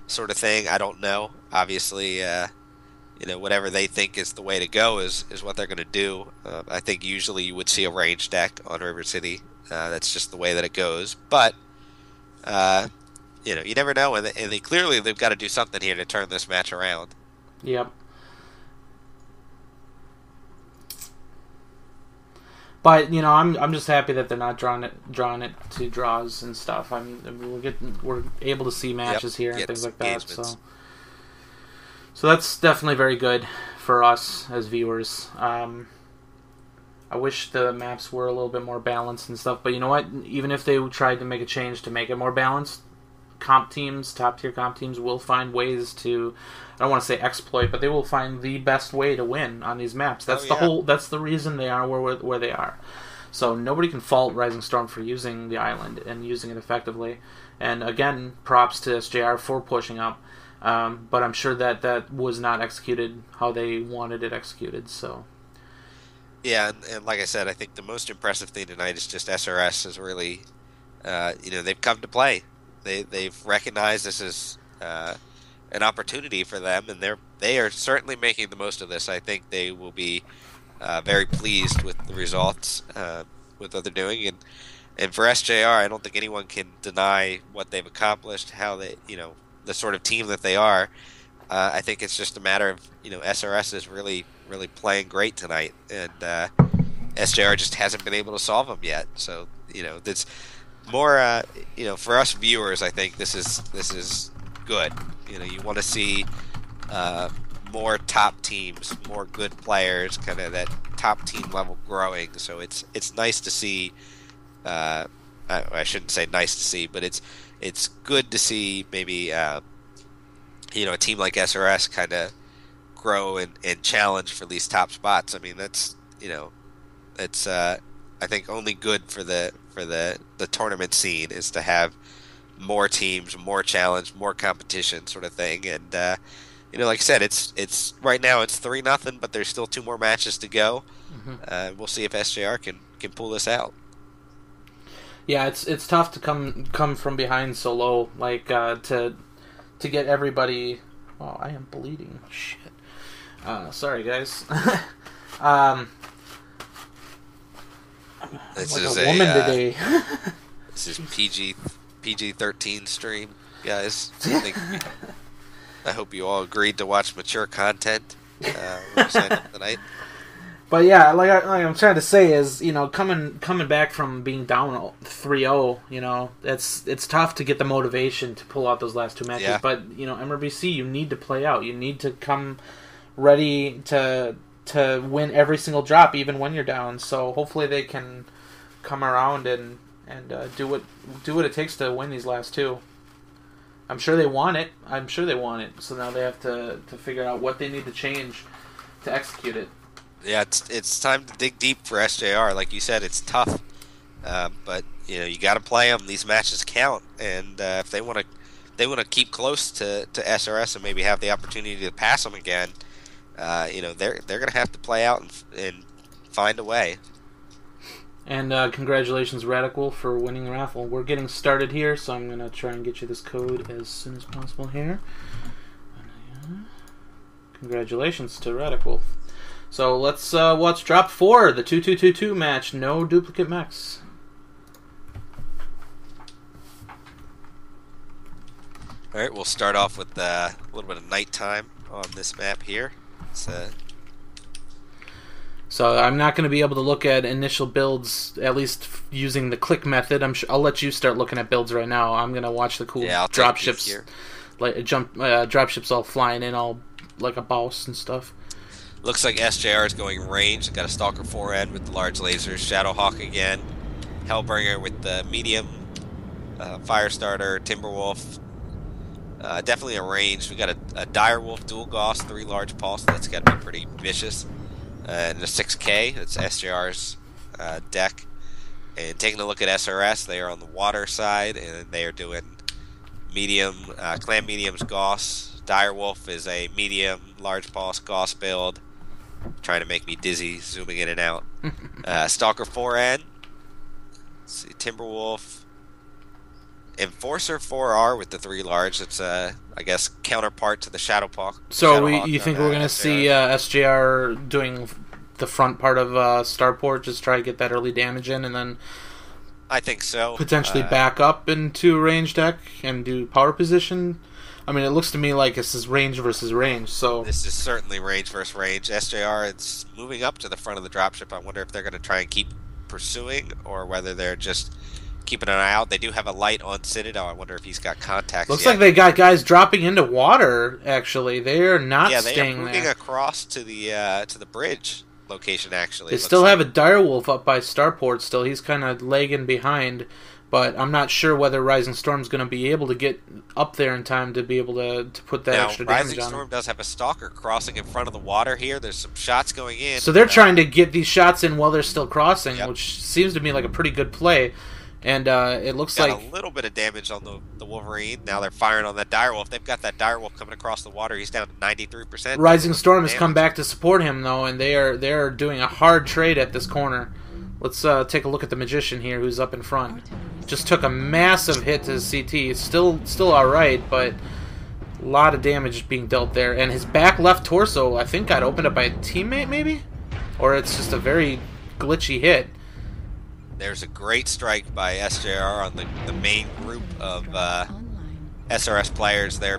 sort of thing. I don't know. Obviously, whatever they think is the way to go is what they're going to do. I think usually you would see a range deck on River City. That's just the way that it goes. But uh, you never know, and they clearly they've got to do something here to turn this match around. Yep. But I'm just happy that they're not drawing it to draws and stuff. We're able to see Yep, matches here and get things some like that. engagements. So that's definitely very good for us as viewers. I wish the maps were a little bit more balanced and stuff. But you know what? Even if they tried to make a change to make it more balanced, top tier comp teams will find ways to, I don't want to say exploit, but they will find the best way to win on these maps. Oh yeah, That's the reason they are where they are. So nobody can fault Rising Storm for using the island and using it effectively. And again, props to SJR for pushing up. But I'm sure that was not executed how they wanted it executed. So yeah, and like I said, I think the most impressive thing tonight is just SRS is really, they've come to play. They've recognized this is an opportunity for them, and they are certainly making the most of this. I think they will be very pleased with the results, with what they're doing, and for SJR, I don't think anyone can deny what they've accomplished, how they, the sort of team that they are. I think it's just a matter of SRS is really really playing great tonight, and SJR just hasn't been able to solve them yet. So that's more for us viewers. I think this is good. You want to see more top teams, more good players, kind of that top team level growing. So it's nice to see. I shouldn't say nice to see, but it's good to see maybe a team like SRS kind of grow and challenge for these top spots. I mean it's I think only good for the tournament scene is to have more teams, more challenge, more competition, sort of thing. And Like I said, it's right now it's 3-0, but there's still two more matches to go. Hmm. We'll see if SJR can pull this out. Yeah, it's tough to come from behind so low, like to get everybody. Oh, I am bleeding. Shit. Sorry, guys. I'm This like is a woman today. this is PG-13 stream, guys. I hope you all agreed to watch mature content. When we signed up tonight. But yeah, like I'm trying to say is, coming back from being down 3-0, it's tough to get the motivation to pull out those last two matches. Yeah. But MRBC, you need to play out. You need to come ready to win every single drop, even when you're down. So hopefully they can come around and do what it takes to win these last two. I'm sure they want it. So now they have to figure out what they need to change to execute it. Yeah, it's time to dig deep for SJR. Like you said, it's tough, but you got to play them. These matches count, and if they want to keep close to SRS and maybe have the opportunity to pass them again, they're going to have to play out and find a way. And congratulations, Radical, for winning the raffle. We're getting started here, so I'm going to try and get you this code as soon as possible here. Congratulations to Radical. So let's watch drop 4, the 2-2-2-2 match. No duplicate mechs. All right, we'll start off with a little bit of nighttime on this map here. So I'm not going to be able to look at initial builds, at least using the click method. I'll let you start looking at builds right now. I'm going to watch the cool dropships, dropships all flying in, all like a boss and stuff. Looks like SJR is going range. Got a Stalker 4N with the large lasers, Shadowhawk again, Hellbringer with the medium, Firestarter, Timberwolf. Definitely a range. We got a Direwolf dual Gauss, 3 large pulse. That's got to be pretty vicious. And a 6K. That's SJR's deck. And taking a look at SRS, they are on the water side, and they are doing medium, Clan Medium's Gauss. Direwolf is a medium, large pulse Gauss build. Trying to make me dizzy, zooming in and out. Stalker 4N. Let's see, Timberwolf. Enforcer 4R with the 3 large. It's I guess counterpart to the Shadowhawk. So you think we're going to see SJR doing the front part of Starport, just try to get that early damage in, and then I think so. Potentially back up into range deck and do power position. I mean, it looks to me like this is range versus range. So this is certainly range versus range. SJR is moving up to the front of the dropship. I wonder if they're going to try and keep pursuing, or whether they're just keeping an eye out. They do have a light on Citadel. I wonder if he's got contacts. Looks like they got guys dropping into water. Actually, they are not they staying are moving there. across to the bridge location. Actually, they still have a Direwolf up by Starport. Still, he's kind of lagging behind. But I'm not sure whether Rising Storm's going to be able to get up there in time to be able to put that extra damage on him. Rising Storm does have a Stalker crossing in front of the water here. There's some shots going in. So they're trying to get these shots in while they're still crossing, Yep. which seems to me like a pretty good play. And it looks got like a little bit of damage on the Wolverine. Now they're firing on that Direwolf. They've got that Direwolf coming across the water. He's down to 93%. Rising Storm has come back to support him, though, and they are doing a hard trade at this corner. Let's take a look at the Magician here, who's up in front. Just took a massive hit to his CT. It's still all right, but a lot of damage being dealt there. And his back left torso, I think, got opened up by a teammate, maybe? Or it's just a very glitchy hit. There's a great strike by SJR on the main group of SRS players. Their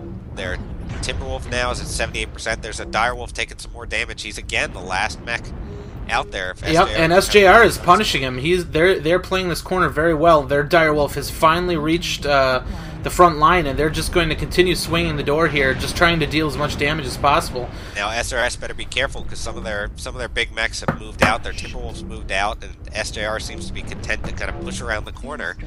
Timberwolf now is at 78%. There's a Direwolf taking some more damage. He's again the last mech out there. Yep, and SJR is punishing him. They're playing this corner very well. Their Direwolf has finally reached the front line, and they're just going to continue swinging the door here, just trying to deal as much damage as possible. Now SRS better be careful, because some of their big mechs have moved out. Their Timberwolves moved out, and SJR seems to be content to kind of push around the corner.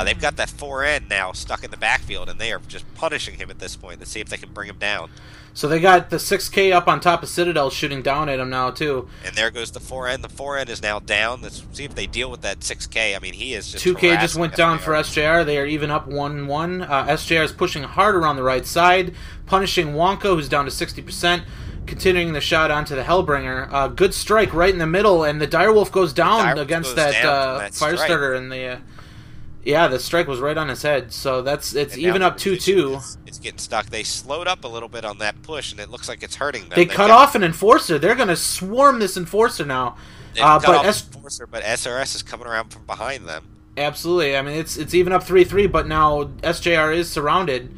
They've got that 4N now stuck in the backfield, and they are just punishing him at this point to see if they can bring him down. So they got the 6K up on top of Citadel shooting down at him now, too. And there goes the 4N. The 4N is now down. Let's see if they deal with that 6K. I mean, he is just 2K just harassing went down for SJR. SJR. They are even up 1-1. SJR is pushing hard around the right side, punishing Wonka, who's down to 60%, continuing the shot onto the Hellbringer. Good strike right in the middle, and the Direwolf goes down Direwolf against goes that, down from that Firestarter. And the strike was right on his head. So it's And even now up 2-2. It's getting stuck. They slowed up a little bit on that push, and it looks like it's hurting them. They cut off an Enforcer. They're going to swarm this Enforcer now. They've cut but off Enforcer, but SRS is coming around from behind them. Absolutely. I mean, it's even up 3-3, but now SJR is surrounded.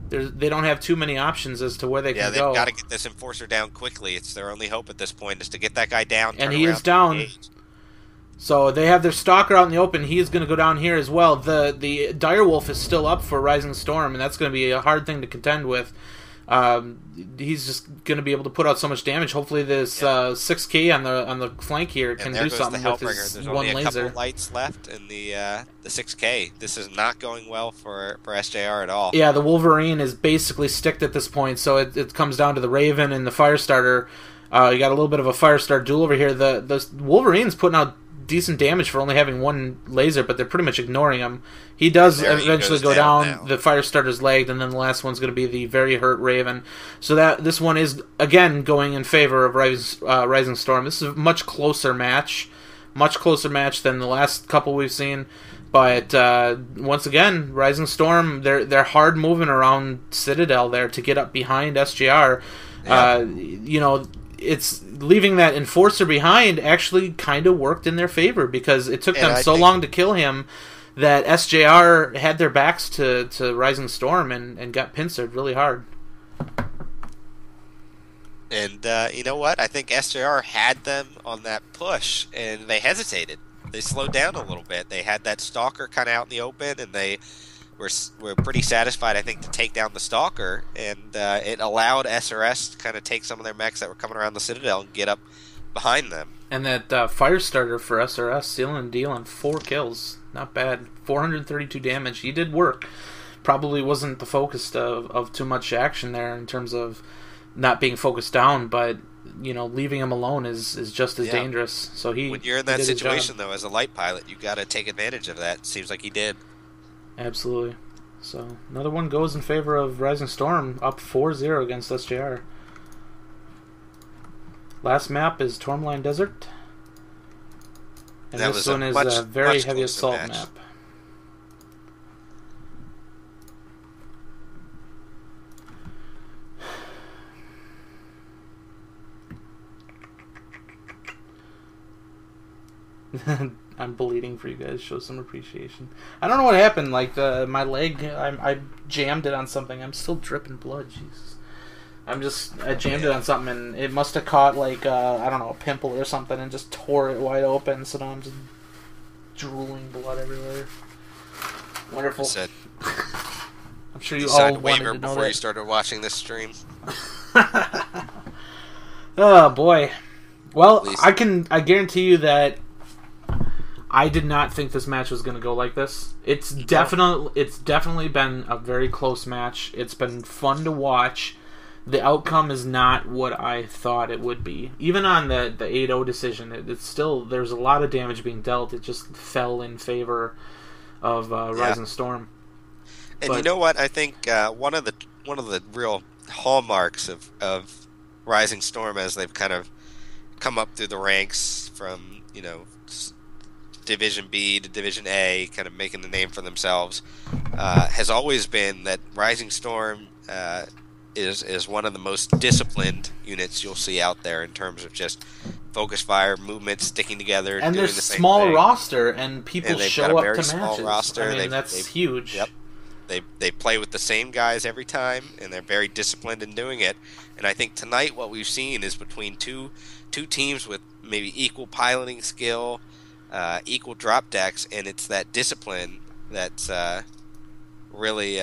They don't have too many options as to where they can go. Yeah, they've got to get this Enforcer down quickly. It's their only hope at this point is to get that guy down. And he is down. So they have their Stalker out in the open. He is going to go down here as well. The Direwolf is still up for Rising Storm, and that's going to be a hard thing to contend with. He's just going to be able to put out so much damage. Hopefully this 6K on the flank here can do something with his There's one only a laser. couple lights left in the 6K. This is not going well for SJR at all. Yeah, the Wolverine is basically sticked at this point, so it comes down to the Raven and the Firestarter. You got a little bit of a Firestar duel over here. The Wolverine's putting out decent damage for only having one laser, but they're pretty much ignoring him. He does eventually go down. The Firestarter's lagged, and then the last one's going to be the very hurt Raven. So this one is, again, going in favor of Rising Storm. This is a much closer match than the last couple we've seen. But once again, Rising Storm, they're hard moving around Citadel there to get up behind SGR. Yeah. It's leaving that Enforcer behind actually kind of worked in their favor because it took them so long to kill him that SJR had their backs to Rising Storm and got pincered really hard. And you know what? I think SJR had them on that push, and they hesitated. They slowed down a little bit. They had that Stalker kind of out in the open, and they were pretty satisfied, I think, to take down the Stalker, and it allowed SRS to kind of take some of their mechs that were coming around the Citadel and get up behind them. And that Firestarter for SRS, sealing and dealing 4 kills. Not bad. 432 damage. He did work. Probably wasn't the focus of too much action there in terms of not being focused down, but leaving him alone is just as dangerous. So when you're in that situation, though, as a light pilot, you got to take advantage of that. Seems like he did. Absolutely. So another one goes in favor of Rising Storm, up 4-0 against SJR. Last map is Tourmaline Desert. And this one is a very heavy assault map. I'm bleeding for you guys. Show some appreciation. I don't know what happened. Like my leg, I jammed it on something. I'm still dripping blood. Jesus. I jammed it on something, and it must have caught like I don't know, a pimple or something, and just tore it wide open. So now I'm just drooling blood everywhere. Wonderful. I'm sure you all wanted to know before that. you started watching this stream. Oh boy. Well, I guarantee you that I did not think this match was going to go like this. It's definitely been a very close match. It's been fun to watch. The outcome is not what I thought it would be. Even on the 8-0 decision, it's still, there's a lot of damage being dealt. It just fell in favor of Rising Storm. And you know what? I think one of the real hallmarks of Rising Storm, as they've kind of come up through the ranks from Division B to Division A, kind of making the name for themselves, has always been that Rising Storm is one of the most disciplined units you'll see out there in terms of just focus fire, movement, sticking together, and doing there's the same small thing. roster, and people show up to small matches. roster. I mean, that's huge. Yep. They play with the same guys every time, and they're very disciplined in doing it. And I think tonight what we've seen is between two teams with maybe equal piloting skill, equal drop decks, and it's that discipline that's really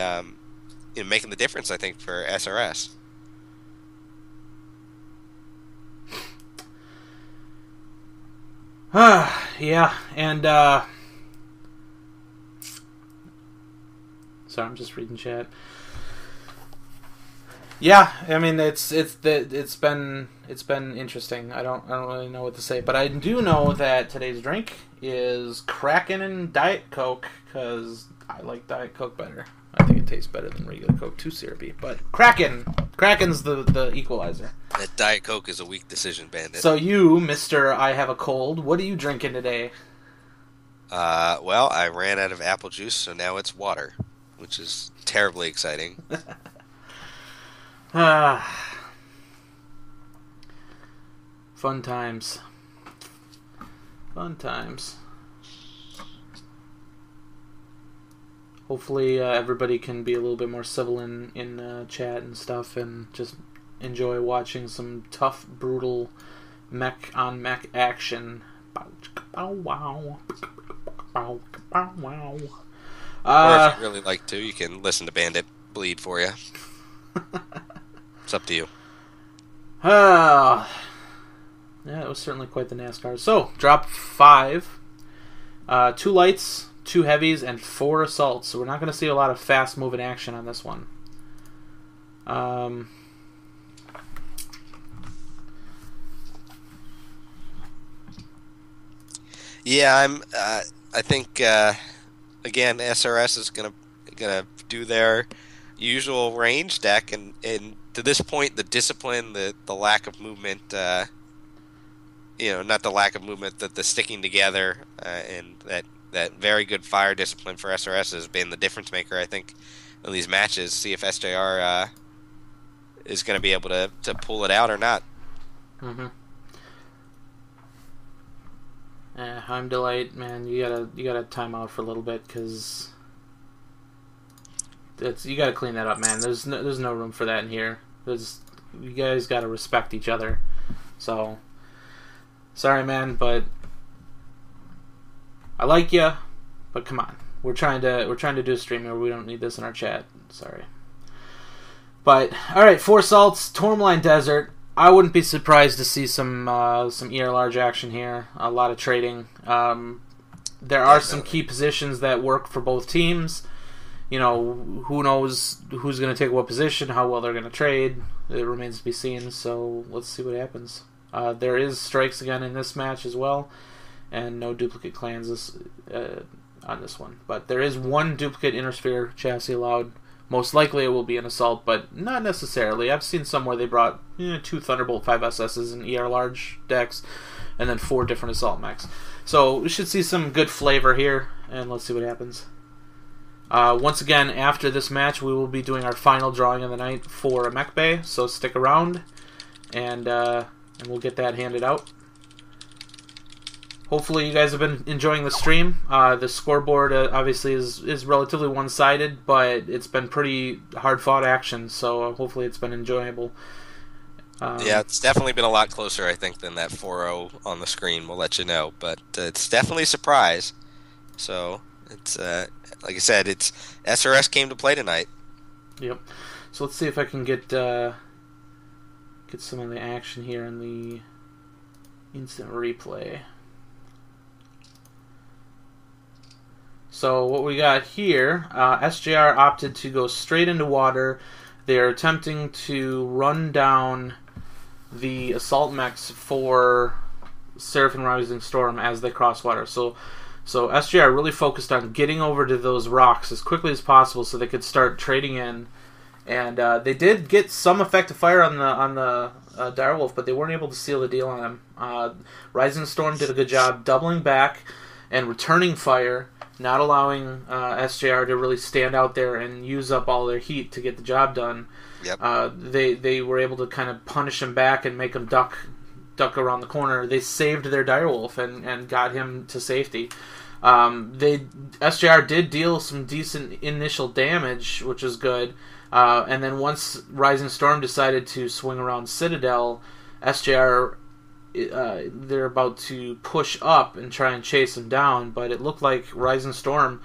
making the difference, I think, for SRS. Yeah, and Sorry, I'm just reading chat. Yeah, I mean it's been interesting. I don't really know what to say, but I do know that today's drink is Kraken and Diet Coke because I like Diet Coke better. I think it tastes better than regular Coke, too syrupy. But Kraken's the equalizer. That Diet Coke is a weak decision, Bandit. So you, Mister, I have a cold. What are you drinking today? Well, I ran out of apple juice, so now it's water, which is terribly exciting. Fun times. Fun times. Hopefully everybody can be a little bit more civil in chat and stuff and just enjoy watching some tough, brutal mech on mech action. Bow wow. Bow wow. Or if you really like to, you can listen to Bandit bleed for you. It's up to you. Yeah, it was certainly quite the NASCAR. So, drop 5. 2 lights, 2 heavies, and 4 assaults. So we're not going to see a lot of fast-moving action on this one. Yeah, I think again SRS is gonna do their usual range deck, and to this point, the discipline, the lack of movement, not the lack of movement, the sticking together, and that very good fire discipline for SRS has been the difference maker, I think, in these matches. See if SJR is going to be able to pull it out or not. Mm-hmm. Heim Delight, man, you gotta time out for a little bit because you gotta clean that up, man. There's no room for that in here. You guys gotta respect each other. So, sorry, man, but I like you, but come on, we're trying to do a stream here. We don't need this in our chat. Sorry, but all right, 4 salts, Tourmaline Desert. I wouldn't be surprised to see some ER large action here. A lot of trading. There are some key positions that work for both teams. Who knows who's going to take what position, how well they're going to trade. It remains to be seen, so let's see what happens. There is strikes again in this match as well, and no duplicate clans on this one. But there is 1 duplicate Intersphere chassis allowed. Most likely it will be an assault, but not necessarily. I've seen some where they brought 2 Thunderbolt 5SSs in ER large decks, and then 4 different assault mechs. So we should see some good flavor here, and let's see what happens. Once again, after this match, we will be doing our final drawing of the night for a mech bay, so stick around, and we'll get that handed out. Hopefully you guys have been enjoying the stream. The scoreboard obviously is relatively one-sided, but it's been pretty hard-fought action, so hopefully it's been enjoyable. Yeah, it's definitely been a lot closer, I think, than that 4-0 on the screen. We'll let you know, but it's definitely a surprise. So it's like I said, it's SRS came to play tonight. Yep. So let's see if I can get some of the action here in the instant replay. So what we got here, SJR opted to go straight into water. They're attempting to run down the assault mechs for Seraphim Rising Storm as they cross water. So SJR really focused on getting over to those rocks as quickly as possible so they could start trading in. And they did get some effective fire on the Direwolf, but they weren't able to seal the deal on him. Rising Storm did a good job doubling back and returning fire, not allowing SJR to really stand out there and use up all their heat to get the job done. Yep. They were able to kind of punish him back and make him duck around the corner. They saved their Direwolf and got him to safety. SJR did deal some decent initial damage, which is good. And then once Rising Storm decided to swing around Citadel, SJR they're about to push up and try and chase him down, but it looked like Rising Storm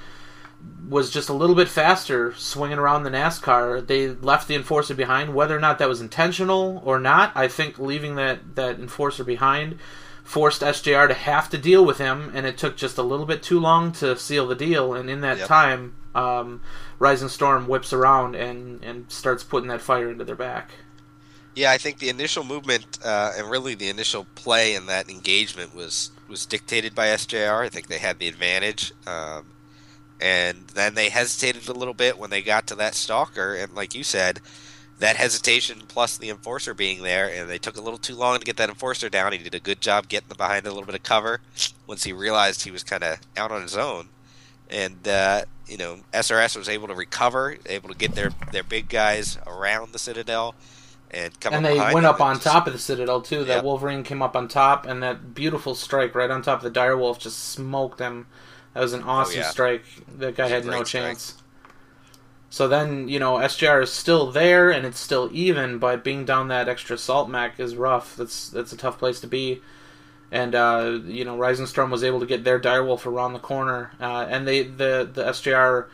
was just a little bit faster swinging around the NASCAR. They left the enforcer behind. Whether or not that was intentional or not, I think leaving that enforcer behind forced SJR to have to deal with him, and it took just a little bit too long to seal the deal. And in that time, Rising Storm whips around and starts putting that fire into their back. Yeah, I think the initial movement and really the initial play in that engagement was dictated by SJR. I think they had the advantage. And then they hesitated a little bit when they got to that stalker, and like you said, that hesitation plus the enforcer being there, and they took a little too long to get that enforcer down. He did a good job getting behind a little bit of cover once he realized he was kind of out on his own. And, SRS was able to recover, able to get their big guys around the Citadel and come and up behind they went them up on top of the Citadel, too. That Wolverine came up on top, and that beautiful strike right on top of the Direwolf just smoked them. That was an awesome strike. That guy had no chance. So then, SJR is still there, and it's still even, but being down that extra salt mech is rough. That's a tough place to be. And, Rising Storm was able to get their Direwolf around the corner. And the SJR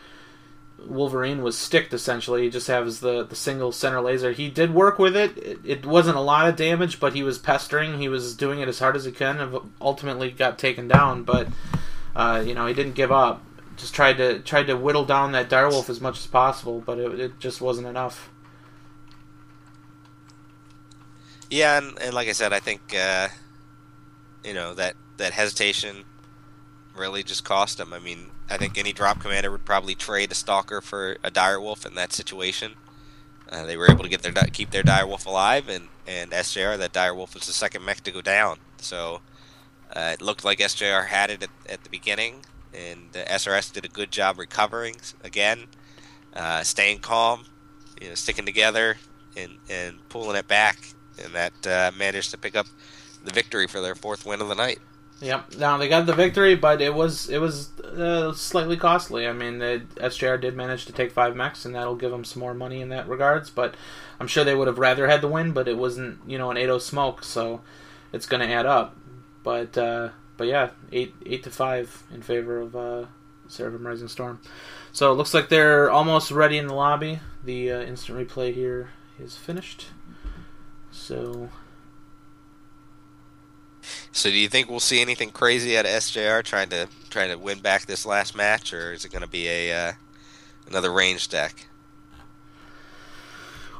Wolverine was sticked, essentially. He just has the single center laser. He did work with it. It wasn't a lot of damage, but he was pestering. He was doing it as hard as he can, and ultimately got taken down, but... he didn't give up. Just tried to whittle down that Direwolf as much as possible, but it just wasn't enough. Yeah, and like I said, I think that hesitation really just cost him. I mean, I think any drop commander would probably trade a Stalker for a Direwolf in that situation. They were able to keep their Direwolf alive, and SJR, that Direwolf was the second mech to go down. So. It looked like SJR had it at the beginning, and SRS did a good job recovering again, staying calm, sticking together, and pulling it back, and that managed to pick up the victory for their fourth win of the night. Yep. Now they got the victory, but it was slightly costly. I mean, the SJR did manage to take 5 mechs, and that'll give them some more money in that regards. But I'm sure they would have rather had the win, but it wasn't an 8-0 smoke, so it's going to add up. But yeah, 8-5 in favor of Seraphim Rising Storm. So it looks like they're almost ready in the lobby. The instant replay here is finished. So do you think we'll see anything crazy out of SJR trying to win back this last match, or is it going to be another range deck?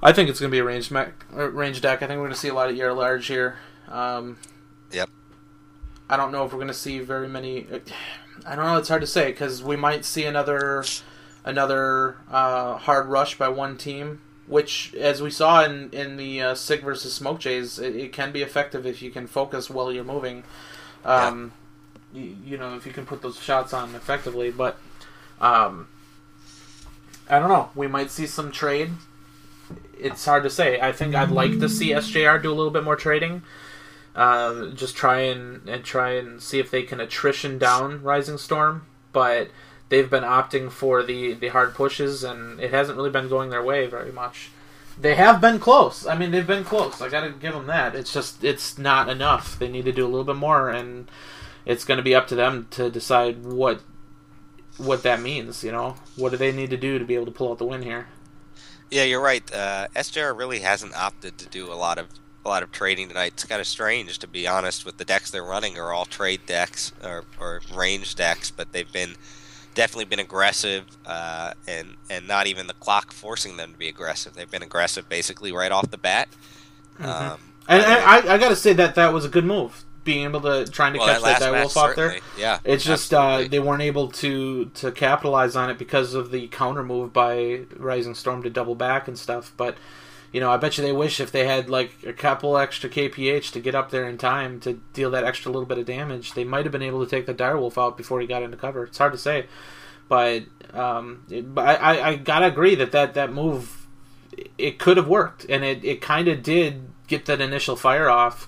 I think it's going to be a range deck. I think we're going to see a lot of ER large here. Yep. I don't know if we're going to see very many. I don't know. It's hard to say because we might see another hard rush by one team, which, as we saw in the Sig versus Smoke Jays, it can be effective if you can focus while you're moving. If you can put those shots on effectively. But I don't know. We might see some trade. It's hard to say. I think I'd like to see SJR do a little bit more trading. Just try and see if they can attrition down Rising Storm, but they've been opting for the hard pushes, and it hasn't really been going their way very much. They have been close. I mean, they've been close. I gotta give them that. It's not enough. They need to do a little bit more, and it's going to be up to them to decide what that means. What do they need to do to be able to pull out the win here? Yeah, you're right. SJR really hasn't opted to do a lot of trading tonight. It's kind of strange, to be honest, with the decks they're running are all trade decks or range decks, but they've definitely been aggressive, and not even the clock forcing them to be aggressive. They've been aggressive basically right off the bat. Mm-hmm. And I got to say that was a good move, being able to catch that Direwolf off there. Yeah, it's just they weren't able to capitalize on it because of the counter move by Rising Storm to double back and stuff, but I bet you they wish if they had like a couple extra KPH to get up there in time to deal that extra little bit of damage, they might have been able to take the Direwolf out before he got into cover. It's hard to say, but I gotta agree that move, it could have worked, and it kind of did get that initial fire off,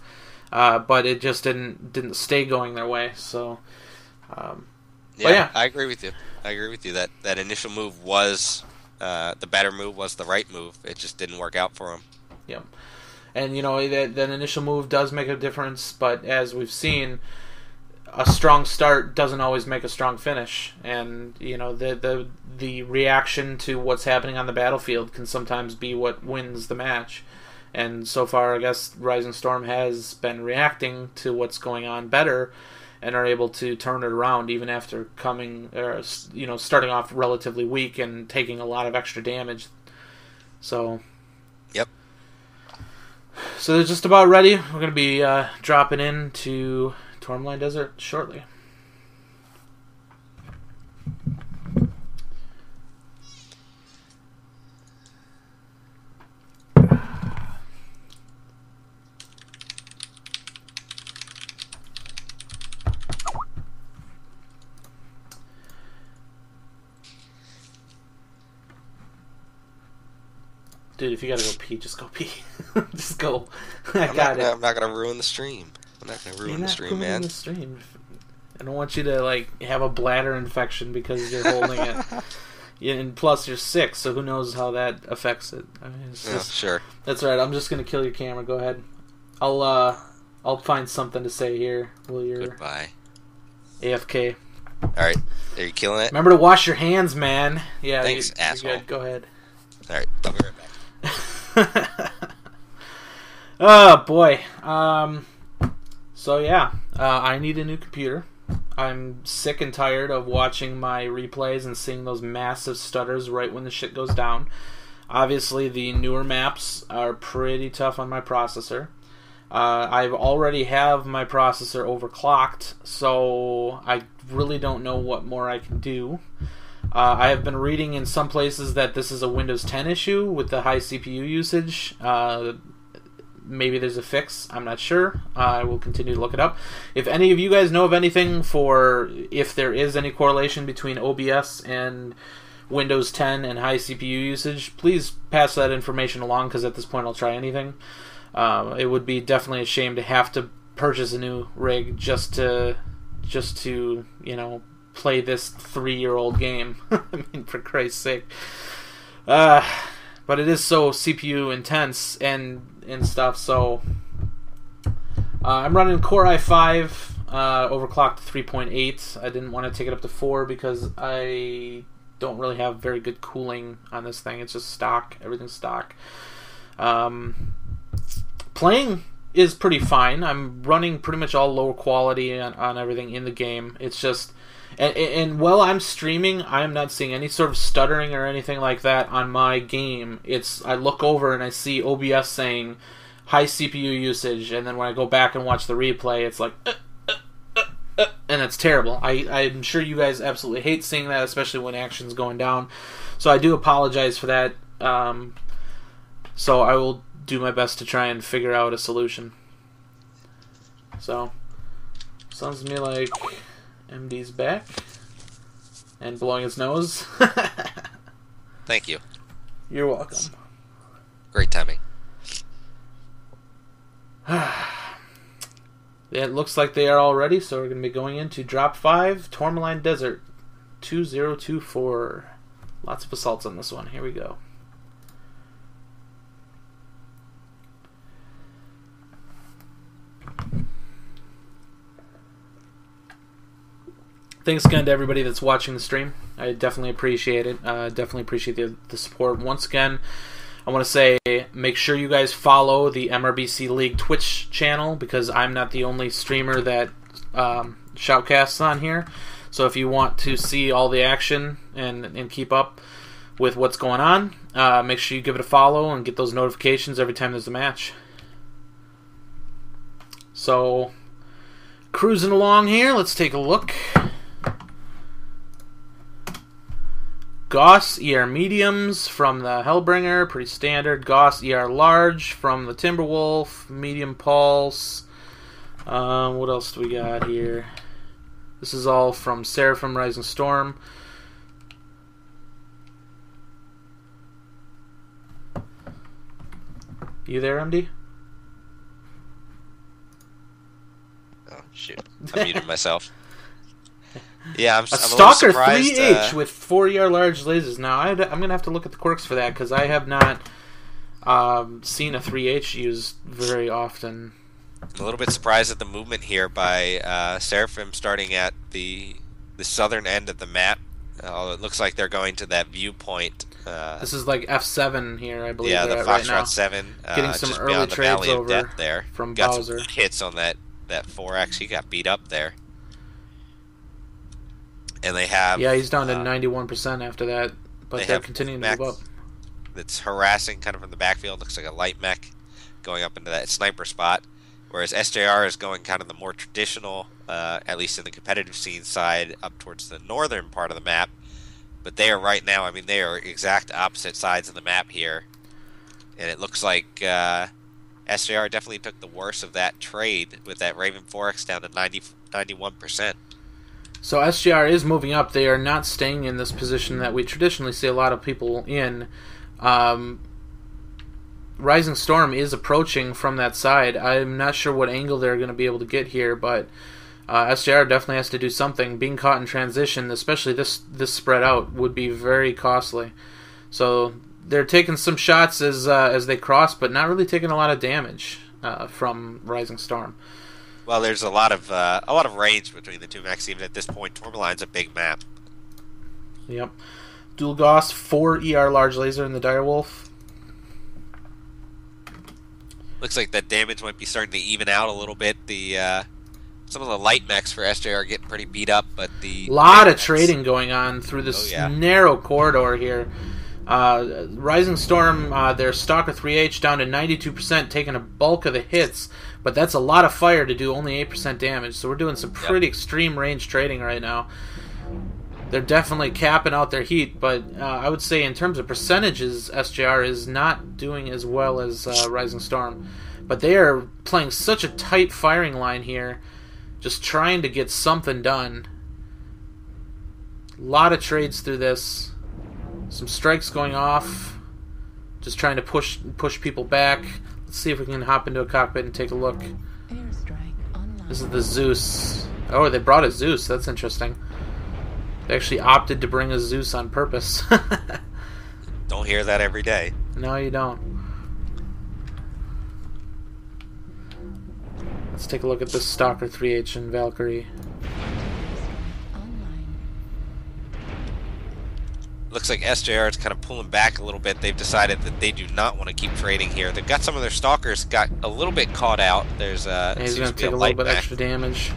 but it just didn't stay going their way. So yeah, I agree with you. That initial move was. The better move, was the right move. It just didn't work out for him. Yep. And that initial move does make a difference, but as we've seen, a strong start doesn't always make a strong finish, and the reaction to what's happening on the battlefield can sometimes be what wins the match. And so far, I guess Rising Storm has been reacting to what's going on better, and are able to turn it around even after starting off relatively weak and taking a lot of extra damage. So, yep. So they're just about ready. We're going to be dropping into Tourmaline Desert shortly. Dude, if you gotta go pee, just go pee. Just go. I got it. I'm not gonna ruin the stream. I'm not gonna ruin the stream, man. The stream. I don't want you to have a bladder infection because you're holding it. Yeah, and plus you're sick, so who knows how that affects it. I mean, it's just, sure. That's right. I'm just gonna kill your camera. Go ahead. I'll find something to say here while you're Goodbye. AFK. All right. Are you killing it? Remember to wash your hands, man. Yeah. Thanks, asshole. You're good. Go ahead. All right. I'll be right back. Oh boy. So yeah, I need a new computer. I'm sick and tired of watching my replays and seeing those massive stutters right when the shit goes down. Obviously, the newer maps are pretty tough on my processor. I already have my processor overclocked, so I really don't know what more I can do. I have been reading in some places that this is a Windows 10 issue with the high CPU usage. Maybe there's a fix. I'm not sure. I will continue to look it up. If any of you guys know of anything for if there is any correlation between OBS and Windows 10 and high CPU usage, please pass that information along, because at this point I'll try anything. It would be definitely a shame to have to purchase a new rig just to play this 3-year-old game. I mean, for Christ's sake. But it is so CPU intense and stuff, so I'm running Core i5 overclocked to 3.8. I didn't want to take it up to 4 because I don't really have very good cooling on this thing. It's just stock. Everything's stock. Playing is pretty fine. I'm running pretty much all lower quality on everything in the game. It's just... And while I'm streaming, I am not seeing any sort of stuttering or anything like that on my game. I look over and I see OBS saying high CPU usage, and then when I go back and watch the replay, it's like, and it's terrible. I'm sure you guys absolutely hate seeing that, especially when action's going down. So I do apologize for that. So I will do my best to try and figure out a solution. So, sounds to me like MD's back and blowing his nose. Thank you. You're welcome. Great timing. It looks like they are all ready, so we're going to be going into Drop 5, Tourmaline Desert 2024. Lots of assaults on this one. Here we go. Thanks again to everybody that's watching the stream. I definitely appreciate it. Definitely appreciate the support. Once again, I want to say make sure you guys follow the MRBC League Twitch channel, because I'm not the only streamer that shoutcasts on here. So if you want to see all the action and keep up with what's going on, make sure you give it a follow and get those notifications every time there's a match. So, cruising along here, let's take a look. Gauss ER mediums from the Hellbringer, pretty standard. Gauss ER large from the Timberwolf, medium pulse. What else do we got here? This is all from Seraphim Rising Storm. You there, MD? Oh shoot! I muted myself. Yeah, I'm Stalker a little surprised, 3H with 4ER large lasers. Now, I'm going to have to look at the quirks for that, because I have not seen a 3H used very often. I'm a little bit surprised at the movement here by Seraphim starting at the southern end of the map. It looks like they're going to that viewpoint. This is like F7 here, I believe Yeah, the they're at right Foxtrot now. 7, Getting some just early beyond the trades Valley of over Death there. from Got some Bowser. good hits on that 4X. He got beat up there. And they have... Yeah, he's down to 91% after that, but they're continuing to move up. That's harassing kind of from the backfield. Looks like a light mech going up into that sniper spot. Whereas SJR is going kind of the more traditional, at least in the competitive scene side, up towards the northern part of the map. But they are right now, I mean, they are exact opposite sides of the map here. And it looks like SJR definitely took the worst of that trade with that Raven 4X down to 91%. So SGR is moving up. They are not staying in this position that we traditionally see a lot of people in. Rising Storm is approaching from that side. I'm not sure what angle they're going to be able to get here, but SJR definitely has to do something. Being caught in transition, especially this spread out, would be very costly. So they're taking some shots as they cross, but not really taking a lot of damage from Rising Storm. Well, there's a lot of range between the two mechs. Even at this point, Tourmaline's a big map. Yep. Dual Gauss, 4 ER large laser in the Direwolf. Looks like that damage might be starting to even out a little bit. Some of the light mechs for SJ are getting pretty beat up, but the lot of trading going on through this narrow corridor here. Rising Storm, their Stalker 3H down to 92%, taking a bulk of the hits, but that's a lot of fire to do only 8% damage, so we're doing some pretty extreme range trading right now. They're definitely capping out their heat, but I would say in terms of percentages, SJR is not doing as well as Rising Storm. But they are playing such a tight firing line here, just trying to get something done. A lot of trades through this. Some strikes going off. Just trying to push people back. Let's see if we can hop into a cockpit and take a look. This is the Zeus. Oh, they brought a Zeus. That's interesting. They actually opted to bring a Zeus on purpose. Don't hear that every day. No, you don't. Let's take a look at this Stalker 3H and Valkyrie. Looks like SJR is kind of pulling back a little bit. They've decided that they do not want to keep trading here. They've got some of their Stalkers got a little bit caught out. There's he's going to take a little bit extra damage.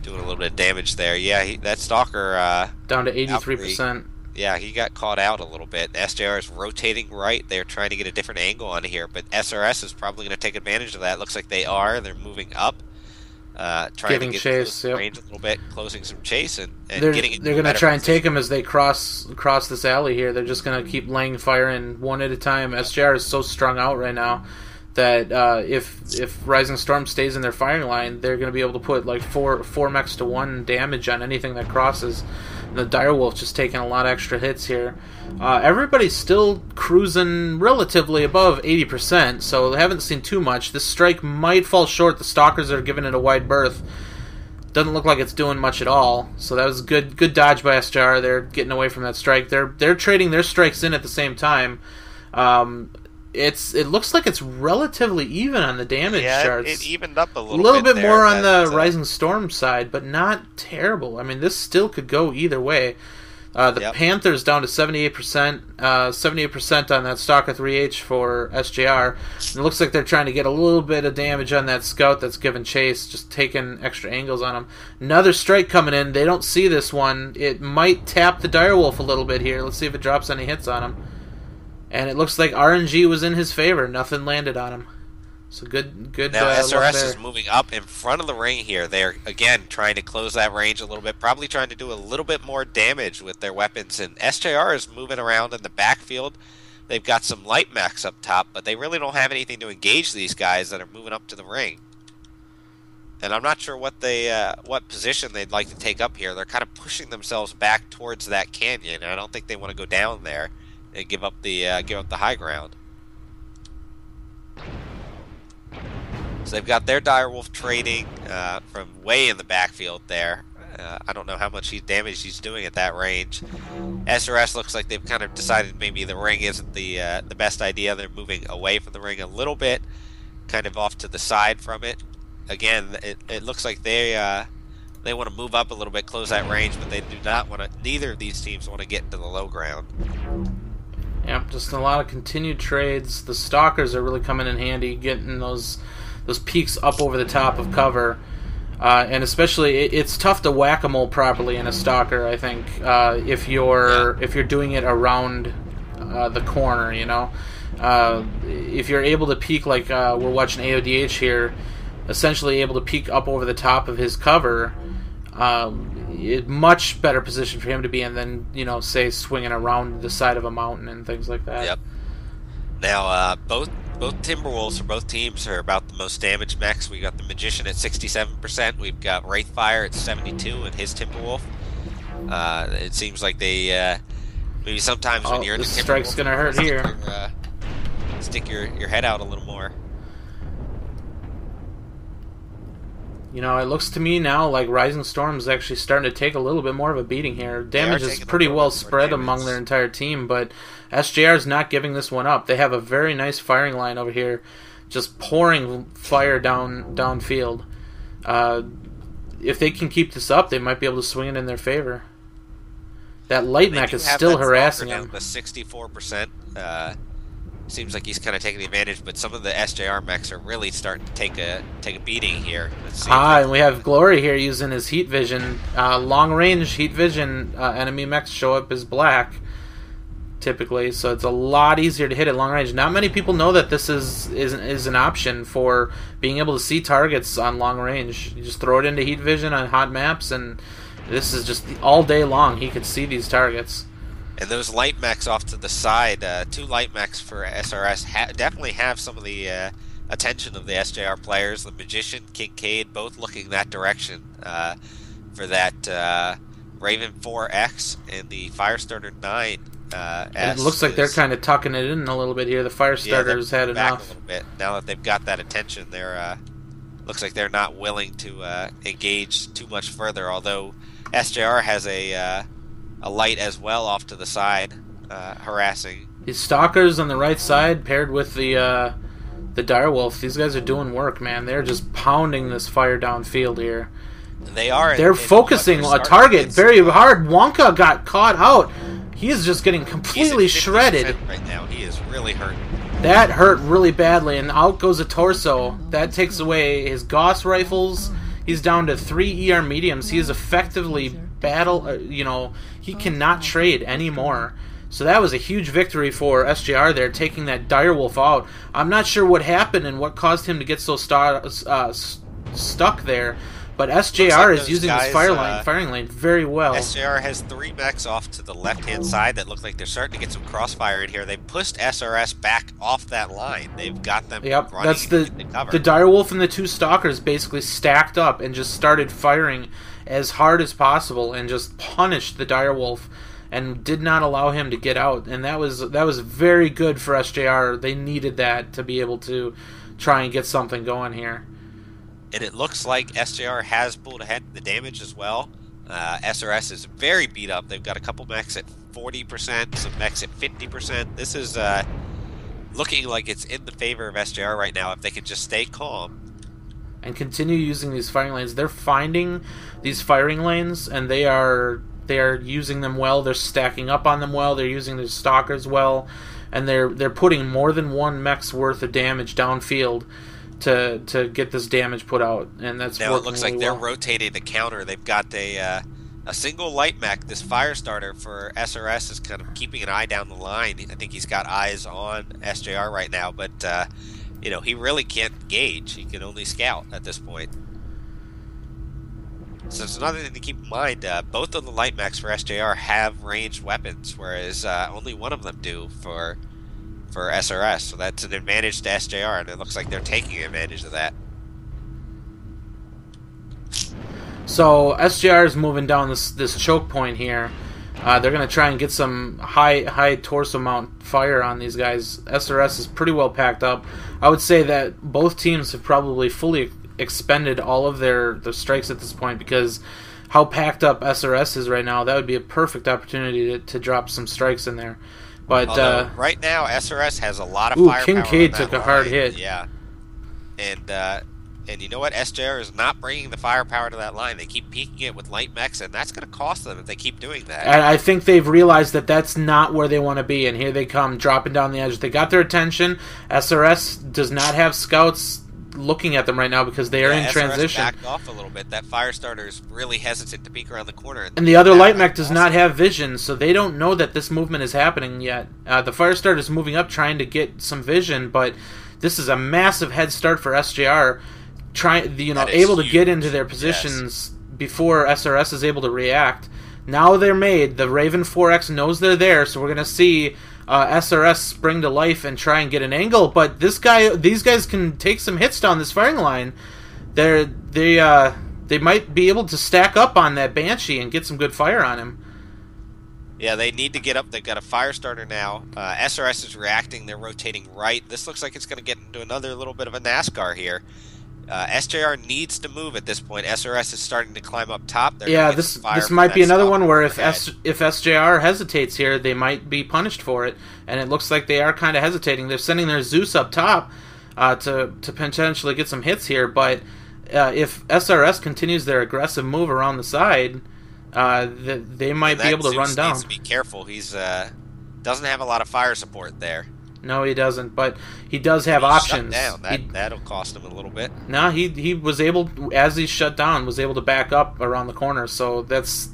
Doing a little bit of damage there. Yeah, that Stalker... down to 83%. Yeah, he got caught out a little bit. SJR is rotating right. They're trying to get a different angle on here, but SRS is probably going to take advantage of that. Looks like they are. They're moving up. Trying to get chase, range a little bit, closing some chase, and they're getting. They're going to try and take him as they cross this alley here. They're just going to keep laying fire in one at a time. SJR is so strung out right now that if Rising Storm stays in their firing line, they're going to be able to put like four mechs to 1 damage on anything that crosses. The Direwolf just taking a lot of extra hits here. Everybody's still cruising relatively above 80%, so they haven't seen too much. This strike might fall short. The Stalkers are giving it a wide berth. Doesn't look like it's doing much at all. So that was good dodge by SJR. They're getting away from that strike. They're trading their strikes in at the same time. It looks like it's relatively even on the damage charts. It evened up a little bit there, more on the Rising Storm side, but not terrible. I mean, this still could go either way. The Panthers down to 78%, 78% on that Stalker 3H for SJR. It looks like they're trying to get a little bit of damage on that Scout that's giving chase, just taking extra angles on him. Another strike coming in. They don't see this one. It might tap the Direwolf a little bit here. Let's see if it drops any hits on him. And it looks like RNG was in his favor. Nothing landed on him. So good. Now SRS is moving up in front of the ring here. They're again trying to close that range a little bit, probably trying to do a little bit more damage with their weapons. And SJR is moving around in the backfield. They've got some light mechs up top, but they really don't have anything to engage these guys that are moving up to the ring. And I'm not sure what position they'd like to take up here. They're kind of pushing themselves back towards that canyon. I don't think they want to go down there and give up the high ground. So they've got their Direwolf trading from way in the backfield there. I don't know how much damage he's doing at that range. SRS looks like they've kind of decided maybe the ring isn't the best idea. They're moving away from the ring a little bit, kind of off to the side from it. again, it looks like they want to move up a little bit, close that range, but they do not want to. Neither of these teams want to get into the low ground. Yep, just a lot of continued trades. The stalkers are really coming in handy, getting those peaks up over the top of cover. And especially, it's tough to whack-a-mole properly in a stalker. I think if you're doing it around the corner, you know, if you're able to peek like we're watching AODH here, essentially able to peek up over the top of his cover, much better position for him to be in than, you know, say swinging around the side of a mountain and things like that. Yep. Now, both Timberwolves for both teams are about the most damage mechs. We got the Magician at 67%. We've got Wraithfire at 72, and his Timberwolf. It seems like they maybe sometimes when you're in the Timberwolf, strike's gonna hurt here. Stick your head out a little more. You know, it looks to me now like Rising Storm is actually starting to take a little bit more of a beating here. Damage is pretty well spread among their entire team, but SJR is not giving this one up. They have a very nice firing line over here, just pouring fire downfield. If they can keep this up, they might be able to swing it in their favor. That light mech is still harassing him. The 64%. Seems like he's kind of taking advantage, but some of the SJR mechs are really starting to take a beating here. And we have Glory here using his heat vision. Long range heat vision enemy mechs show up as black, typically, so it's a lot easier to hit at long range. Not many people know that this is an option for being able to see targets on long range. You just throw it into heat vision on hot maps, and this is just all day long. He could see these targets. And those light mechs off to the side, 2 light mechs for SRS definitely have some of the attention of the SJR players. The Magician, Kincaid, both looking that direction for that Raven 4X and the Firestarter 9. It looks like they're kind of tucking it in a little bit here. The Firestarter's had enough. A little bit. Now that they've got that attention, they're looks like they're not willing to engage too much further. Although SJR has a light as well off to the side, harassing. These stalkers on the right side paired with the direwolf, these guys are doing work, man. They're just pounding this fire downfield here. They are. They're focusing a target very hard. Wonka got caught out. He is just getting completely shredded. Right now, he is really hurt. That hurt really badly, and out goes a torso. That takes away his Gauss rifles. He's down to 3 ER mediums. He is effectively he cannot trade anymore. So that was a huge victory for SJR there, taking that direwolf out. I'm not sure what happened and what caused him to get so stuck there, but SJR is using his firing lane very well. SJR has 3 mechs off to the left-hand side that look like they're starting to get some crossfire in here. They pushed SRS back off that line. They've got them running. That's the direwolf and the 2 stalkers basically stacked up and just started firing as hard as possible and just punished the direwolf and did not allow him to get out. And that was very good for SJR. They needed that to be able to try and get something going here. And it looks like SJR has pulled ahead in the damage as well. SRS is very beat up. They've got a couple mechs at 40%, some mechs at 50%. This is looking like it's in the favor of SJR right now if they can just stay calm and continue using these firing lanes. They're finding these firing lanes, and they are using them well. They're stacking up on them well. They're using their stalkers well, and they're putting more than 1 mech's worth of damage downfield to get this damage put out, and that's now working it looks really like they're well. rotating the counter. They've got a single light mech. This Firestarter for SRS is kind of keeping an eye down the line. I think he's got eyes on SJR right now, but he really can't engage. He can only scout at this point. So it's another thing to keep in mind. Both of the light mechs for SJR have ranged weapons, whereas only one of them do for SRS. So that's an advantage to SJR, and it looks like they're taking advantage of that. So SJR is moving down this choke point here. They're going to try and get some high torso mount fire on these guys. SRS is pretty well packed up. I would say that both teams have probably fully expended all of their strikes at this point, because how packed up SRS is right now, that would be a perfect opportunity to drop some strikes in there. But right now, SRS has a lot of firepower. Kincaid took a hard hit. Yeah, and And you know what? SJR is not bringing the firepower to that line. They keep peeking it with light mechs, and that's going to cost them if they keep doing that. I think they've realized that that's not where they want to be, and here they come, dropping down the edge. They got their attention. SRS does not have scouts looking at them right now because they are in transition. SRS backed off a little bit. That Firestarter is really hesitant to peek around the corner. And the other light mech does not have vision, so they don't know that this movement is happening yet. The Firestarter is moving up, trying to get some vision, but this is a massive head start for SJR. Able to get into their positions before SRS is able to react. Now they're made. The Raven 4X knows they're there, so we're going to see SRS spring to life and try and get an angle. But these guys can take some hits down this firing line. They might be able to stack up on that Banshee and get some good fire on him. Yeah, they need to get up. They've got a Firestarter now. SRS is reacting. They're rotating right. This looks like it's going to get into another little bit of a NASCAR here. SJR needs to move at this point. SRS is starting to climb up top. This might be another one where if SJR hesitates here, they might be punished for it. And it looks like they are kind of hesitating. They're sending their Zeus up top to potentially get some hits here. But if SRS continues their aggressive move around the side, they might be able to run down. Needs to be careful. He's doesn't have a lot of fire support there. No, he doesn't, but he does have options. Shut down. That'll cost him a little bit. No, he was able, as he shut down, was able to back up around the corner, so that's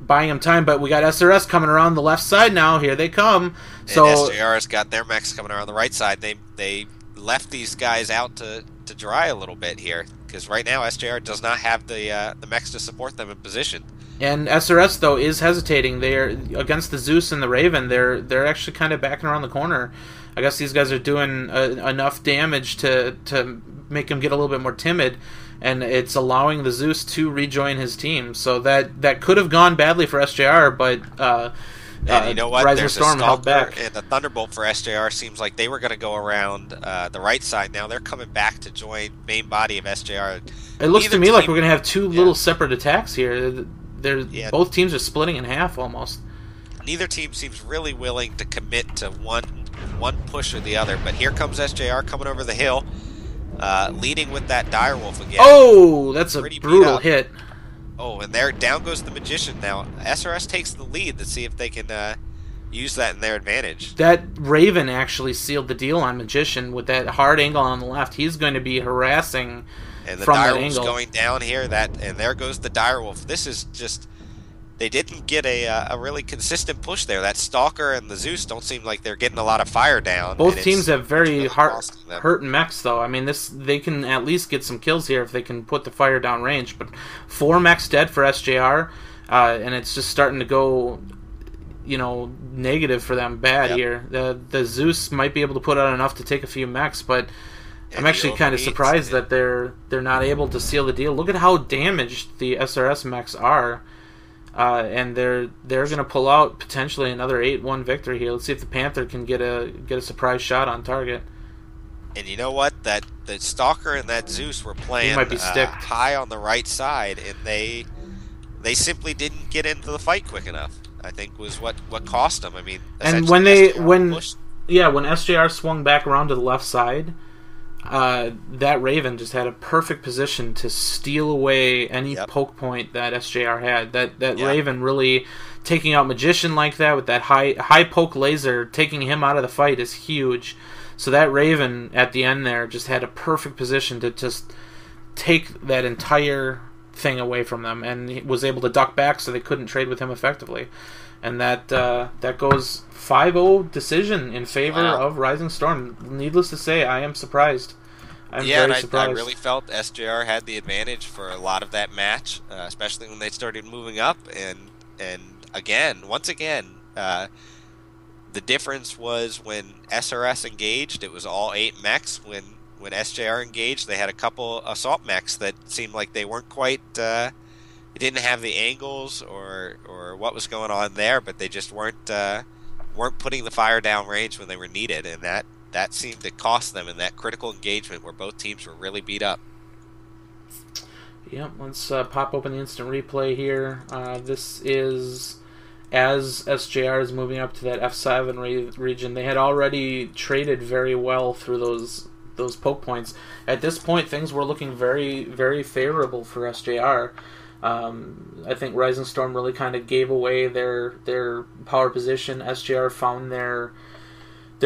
buying him time. But we got SRS coming around the left side now. Here they come. So and SJR's got their mechs coming around the right side. They left these guys out to dry a little bit here, because right now SJR does not have the mechs to support them in position. And SRS, though, is hesitating. They're against the Zeus and the Raven. They're actually kind of backing around the corner. I guess these guys are doing enough damage to make him get a little bit more timid, and it's allowing the Zeus to rejoin his team. So that could have gone badly for SJR, but and you know what? Rising There's Storm a held Stalker back. and the Thunderbolt for SJR seems like they were going to go around the right side. Now they're coming back to join main body of SJR. It looks to me like we're going to have two little separate attacks here. Both teams are splitting in half almost. Neither team seems really willing to commit to one push or the other, but here comes SJR coming over the hill, leading with that Direwolf again. Oh, that's a brutal hit. Oh, and there down goes the Magician now. SRS takes the lead to see if they can use that in their advantage. That Raven actually sealed the deal on Magician with that hard angle on the left. He's going to be harassing. And the from Direwolf's going down here, and there goes the Direwolf. This is just, they didn't get a really consistent push there. That Stalker and the Zeus don't seem like they're getting a lot of fire down. Both teams have very hurting mechs, though. I mean, they can at least get some kills here if they can put the fire down range. But 4 mechs dead for SJR, and it's just starting to go, negative for them bad here. The Zeus might be able to put out enough to take a few mechs, but I'm actually kind of surprised that they're not able to seal the deal. Look at how damaged the SRS mechs are, and they're going to pull out potentially another 8-1 victory here. Let's see if the Panther can get a surprise shot on target. And you know what? That the Stalker and that Zeus were playing high on the right side, and they simply didn't get into the fight quick enough. I think was what cost them. I mean, and when SJR swung back around to the left side. That Raven just had a perfect position to steal away any poke point that SJR had. That Raven really taking out Magician like that with that high poke laser, taking him out of the fight is huge. So that Raven at the end there just had a perfect position to just take that entire thing away from them, and he was able to duck back so they couldn't trade with him effectively. And that goes 5-0 decision in favor of Rising Storm. Needless to say, I am surprised. I'm very surprised. I really felt SJR had the advantage for a lot of that match, especially when they started moving up. And once again, the difference was when SRS engaged, it was all 8 mechs. When SJR engaged, they had a couple assault mechs that seemed like they weren't quite... It didn't have the angles or what was going on there, but they just weren't putting the fire down range when they were needed, and that seemed to cost them in that critical engagement where both teams were really beat up. Yep, let's pop open the instant replay here. This is as SJR is moving up to that F7 region. They had already traded very well through those poke points. At this point, things were looking very, very favorable for SJR. I think Rising Storm really kind of gave away their power position. SJR found their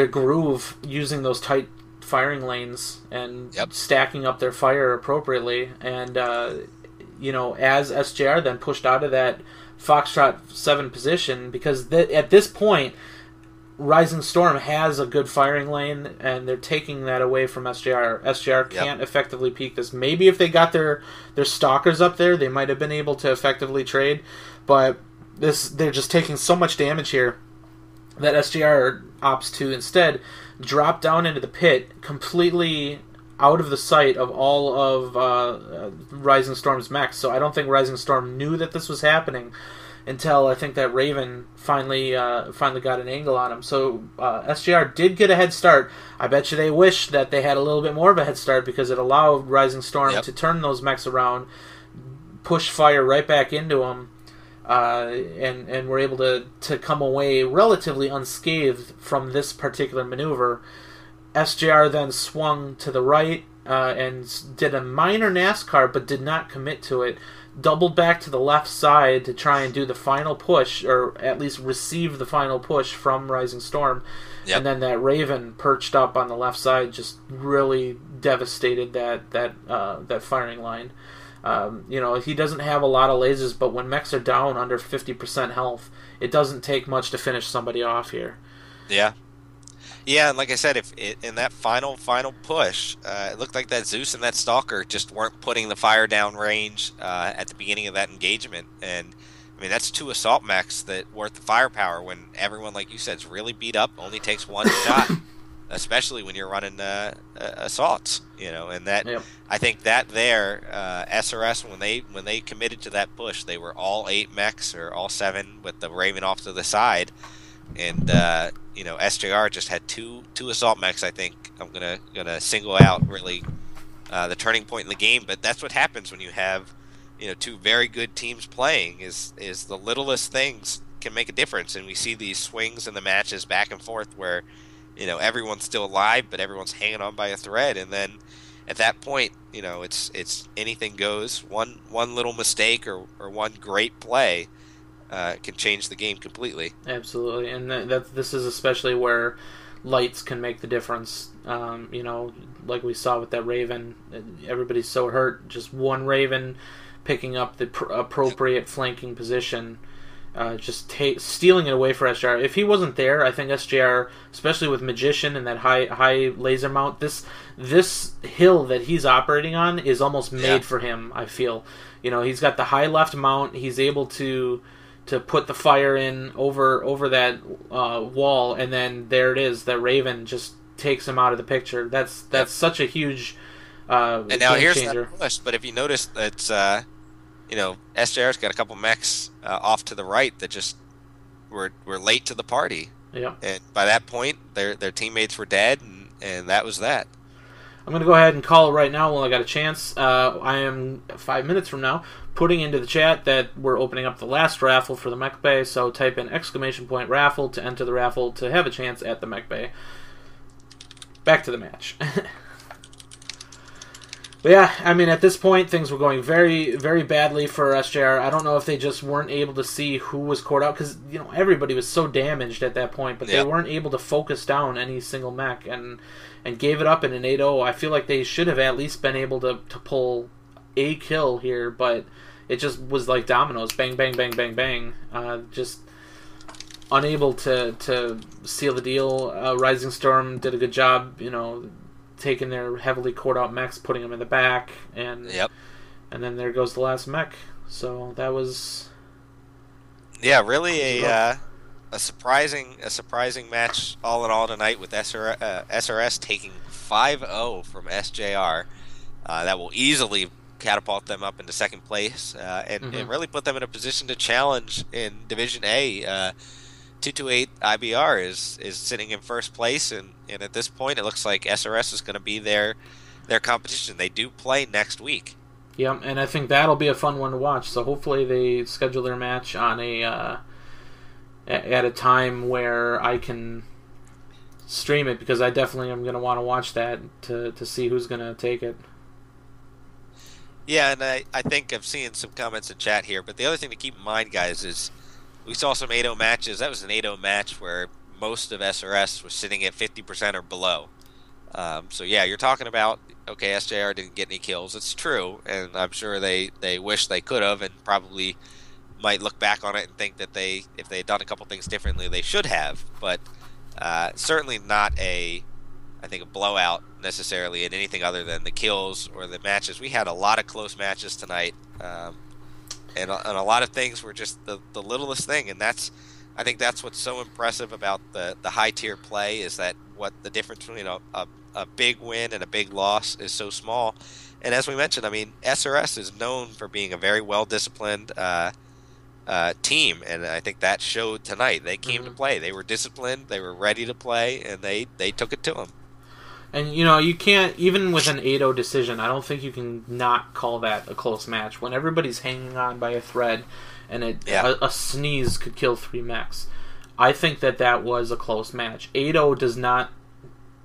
groove using those tight firing lanes and stacking up their fire appropriately. And as SJR then pushed out of that Foxtrot 7 position, because at this point Rising Storm has a good firing lane, and they're taking that away from SJR. SJR can't effectively peek this. Maybe if they got their stalkers up there, they might have been able to effectively trade, but they're just taking so much damage here that SJR opts to instead drop down into the pit, completely out of the sight of all of Rising Storm's mechs. So I don't think Rising Storm knew that this was happening until I think that Raven finally got an angle on him. So SJR did get a head start. I bet you they wish that they had a little bit more of a head start, because it allowed Rising Storm to turn those mechs around, push fire right back into them, and were able to come away relatively unscathed from this particular maneuver. SJR then swung to the right and did a minor NASCAR, but did not commit to it. Doubled back to the left side to try and do the final push, or at least receive the final push from Rising Storm. And then that Raven perched up on the left side just really devastated that firing line. He doesn't have a lot of lasers, but when mechs are down under 50% health, it doesn't take much to finish somebody off here. Yeah, and like I said, in that final push, it looked like that Zeus and that Stalker just weren't putting the fire down range at the beginning of that engagement. And, I mean, that's 2 assault mechs that worth the firepower when everyone, like you said, is really beat up, only takes 1 shot, especially when you're running assaults, and that, I think that there, SRS, when they committed to that push, they were all 8 mechs, or all 7 with the Raven off to the side. And SJR just had two assault mechs. I think I'm gonna single out really the turning point in the game. But that's what happens when you have 2 very good teams playing. Is the littlest things can make a difference, and we see these swings in the matches back and forth where everyone's still alive, but everyone's hanging on by a thread, and then at that point it's anything goes. One little mistake or one great play can change the game completely. Absolutely, and this is especially where lights can make the difference. Like we saw with that Raven, everybody's so hurt. Just one Raven picking up the appropriate flanking position, just stealing it away for SJR. If he wasn't there, I think SJR, especially with Magician and that high laser mount, this hill that he's operating on is almost made for him. I feel, he's got the high left mount. He's able to put the fire in over that wall, and then there it is. That Raven just takes him out of the picture. That's such a huge and now here's changer. That push, but if you notice, it's SJR's got a couple mechs off to the right that just were late to the party. Yeah, and by that point, their teammates were dead, and that was that. I'm going to go ahead and call it right now while I got a chance. I am 5 minutes from now putting into the chat that we're opening up the last raffle for the Mech Bay, so type in !raffle to enter the raffle to have a chance at the Mech Bay. Back to the match. But yeah, I mean, at this point, things were going very, very badly for SJR. I don't know if they just weren't able to see who was caught out, because everybody was so damaged at that point, but they weren't able to focus down any single mech, and gave it up in an 8-0. I feel like they should have at least been able to pull a kill here, but it just was like dominoes. Bang, bang, bang, bang, bang. Just unable to seal the deal. Rising Storm did a good job, taking their heavily caught out mechs, putting them in the back, and then there goes the last mech. So that was really a surprising match all in all tonight, with SRS taking 5-0 from SJR. That will easily catapult them up into second place and really put them in a position to challenge in Division A. 228 IBR is sitting in first place, and at this point it looks like SRS is going to be their competition. They do play next week. Yeah, and I think that'll be a fun one to watch. So hopefully they schedule their match on at a time where I can stream it because I definitely am going to want to watch that to see who's going to take it. Yeah, and I think I've seen some comments in chat here, but the other thing to keep in mind, guys, is we saw some 8-0 matches. That was an 8-0 match where most of SRS was sitting at 50% or below. So yeah, you're talking about, okay, SJR didn't get any kills. It's true, and I'm sure they wish they could have, and probably might look back on it and think that if they had done a couple things differently, they should have. But certainly not I think a blowout necessarily in anything other than the kills or the matches. We had a lot of close matches tonight, and a lot of things were just the littlest thing, and I think that's what's so impressive about the high tier play is that what the difference between a big win and a big loss is so small. And as we mentioned, I mean, SRS is known for being a very well disciplined team, and I think that showed tonight. They came to play. They were disciplined. They were ready to play, and they took it to them. And, you can't, even with an 8-0 decision, I don't think you can not call that a close match. When everybody's hanging on by a thread and a sneeze could kill 3 mechs, I think that was a close match. 8-0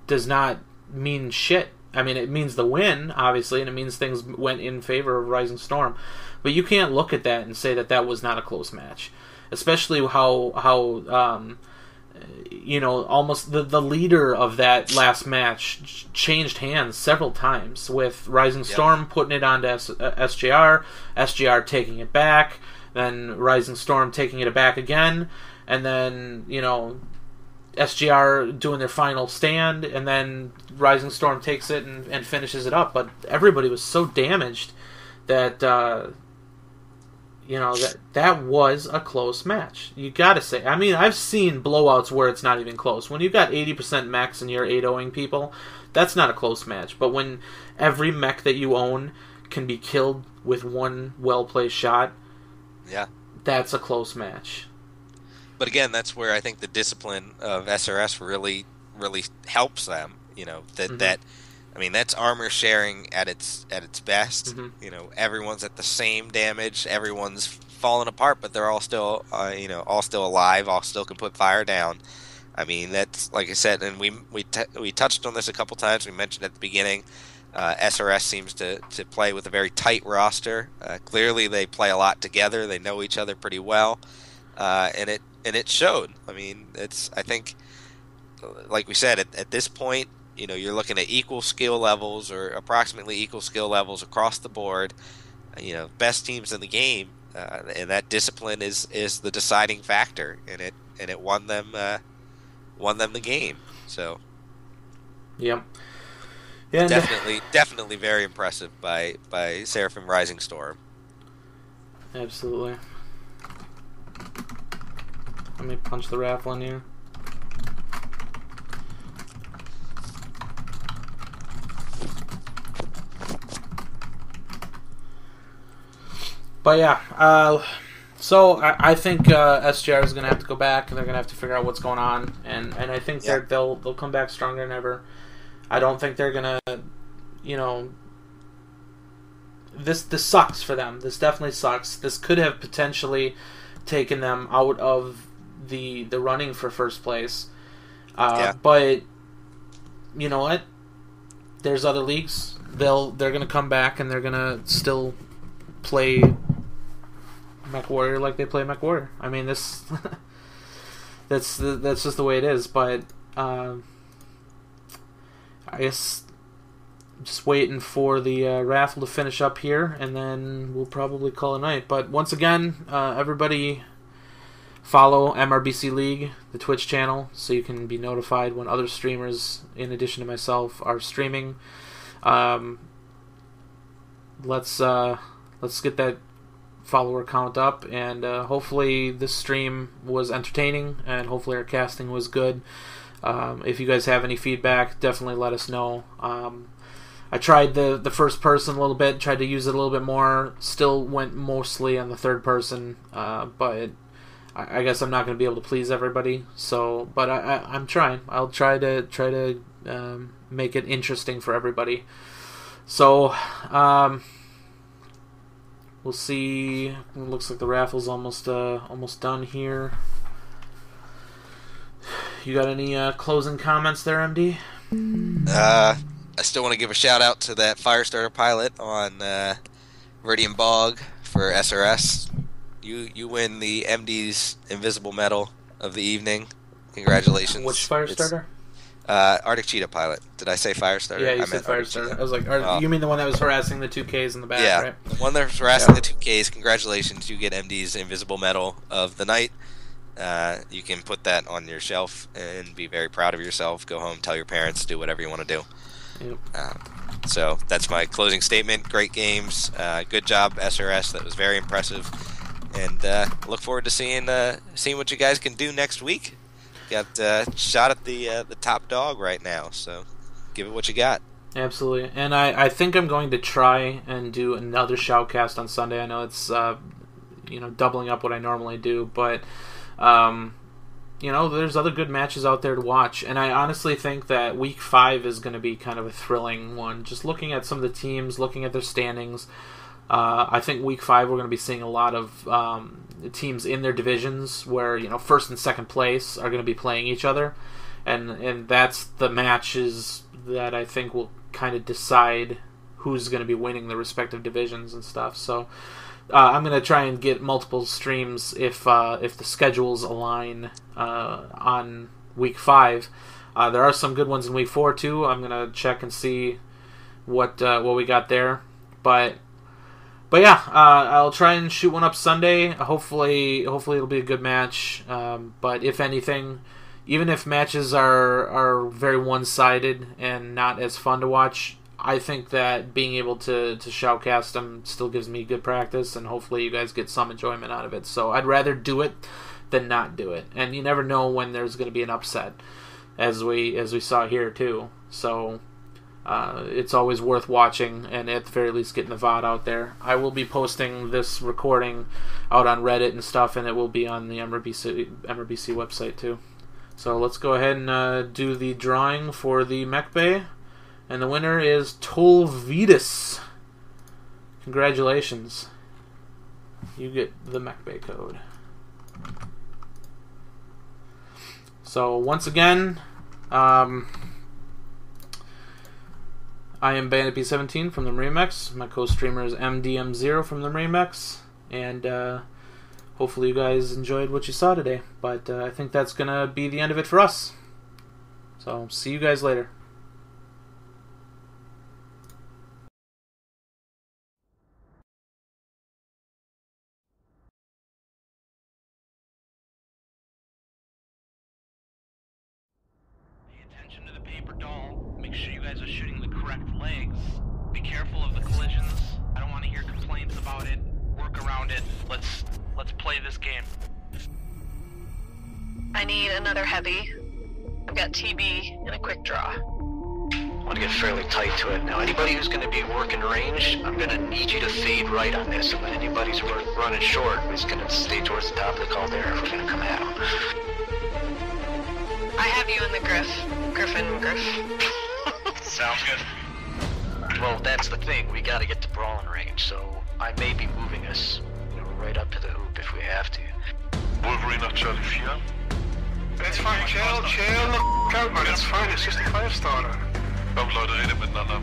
does not mean shit. I mean, it means the win, obviously, and it means things went in favor of Rising Storm. But you can't look at that and say that was not a close match. Especially how almost the leader of that last match changed hands several times, with Rising Storm putting it onto SJR, SJR taking it back, then Rising Storm taking it back again, and then, SGR doing their final stand, and then Rising Storm takes it and finishes it up. But everybody was so damaged that that was a close match. You gotta say. I mean, I've seen blowouts where it's not even close. When you've got 80% mechs and you're 8-0ing people, that's not a close match. But when every mech that you own can be killed with one well-placed shot, that's a close match. But again, that's where I think the discipline of SRS really, really helps them. I mean, that's armor sharing at its best. Everyone's at the same damage. Everyone's falling apart, but they're all still, all still alive. All still can put fire down. I mean, that's, like I said, and we touched on this a couple times. We mentioned at the beginning, SRS seems to play with a very tight roster. Clearly, they play a lot together. They know each other pretty well, and it showed. I mean, I think, like we said, at this point, you're looking at equal skill levels or approximately equal skill levels across the board. Best teams in the game, and that discipline is the deciding factor, and it won them the game. So, yep, yeah, definitely very impressive by Seraphim Rising Storm. Absolutely. Let me punch the raffle in here. But yeah, so I think SGR is going to have to go back, and they're going to have to figure out what's going on, and I think they'll come back stronger than ever. I don't think they're going to, this sucks for them. This definitely sucks. This could have potentially taken them out of the running for first place. But you know what? There's other leagues. They're going to come back, and they're going to still play MechWarrior like they play MechWarrior. I mean, this that's just the way it is. But I guess just waiting for the raffle to finish up here, and then we'll probably call it a night. But once again, everybody follow MRBC League, the Twitch channel, so you can be notified when other streamers, in addition to myself, are streaming. Let's get that follower count up, and hopefully this stream was entertaining, and hopefully our casting was good. If you guys have any feedback, definitely let us know. I tried the first person a little bit, tried to use it a little bit more, still went mostly on the third person, but I guess I'm not going to be able to please everybody. So, but I'm trying. I'll try to make it interesting for everybody. So, we'll see. It looks like the raffle's almost done here. You got any closing comments there, MD? I still want to give a shout out to that Firestarter pilot on Viridian Bog for SRS. You win the MD's Invisible Medal of the evening. Congratulations. Which Firestarter? Arctic Cheetah pilot. Did I say Firestarter? Yeah, you I said meant Firestarter. I was like, you mean the one that was harassing the 2Ks in the back, yeah, right? The one that was harassing the 2Ks. Congratulations, you get MD's Invisible Medal of the night. You can put that on your shelf and be very proud of yourself. Go home, tell your parents, do whatever you want to do. Yep. So that's my closing statement. Great games. Good job, SRS. That was very impressive. And look forward to seeing what you guys can do next week. Got shot at the top dog right now, so give it what you got. Absolutely. And I think I'm going to try and do another shoutcast on Sunday. I know it's doubling up what I normally do, but there's other good matches out there to watch. And I honestly think that Week 5 is going to be kind of a thrilling one. Just looking at some of the teams, looking at their standings, I think Week 5 we're going to be seeing a lot of teams in their divisions where first and second place are going to be playing each other, and that's the matches that I think will kind of decide who's going to be winning the respective divisions and stuff. So I'm going to try and get multiple streams if the schedules align on Week 5. There are some good ones in Week 4 too. I'm going to check and see what we got there, but yeah, I'll try and shoot one up Sunday. Hopefully it'll be a good match. But if anything, even if matches are very one-sided and not as fun to watch, I think that being able to shoutcast them still gives me good practice, and hopefully you guys get some enjoyment out of it. So I'd rather do it than not do it. And you never know when there's going to be an upset, as we saw here too. So it's always worth watching, and at the very least getting the VOD out there. I will be posting this recording out on Reddit and stuff, and it will be on the MRBC website too. So let's go ahead and do the drawing for the Mech Bay, and the winner is Tolvidus. Congratulations. You get the Mech Bay code. So once again, I am BanditB17 from the Remix. My co-streamer is MDM0 from the Remix. And hopefully you guys enjoyed what you saw today. But I think that's going to be the end of it for us. So, see you guys later. Pay attention to the paper doll. Make sure you guys are shooting the correct legs. Be careful of the collisions. I don't want to hear complaints about it. Work around it. Let's play this game. I need another heavy. I've got TB and a quick draw. I want to get fairly tight to it. Now, anybody who's going to be working range, I'm going to need you to fade right on this. And then anybody's running short is going to stay towards the top of the caldera if we're going to come at them. I have you in the Griff. Sounds good. Well, that's the thing. We got to get to brawling range, so I may be moving us right up to the hoop if we have to. Wolverine nach Charlie 4. It's fine, chill the out, man. It's fine, it's just a Firestarter. Warum Leute reden miteinander?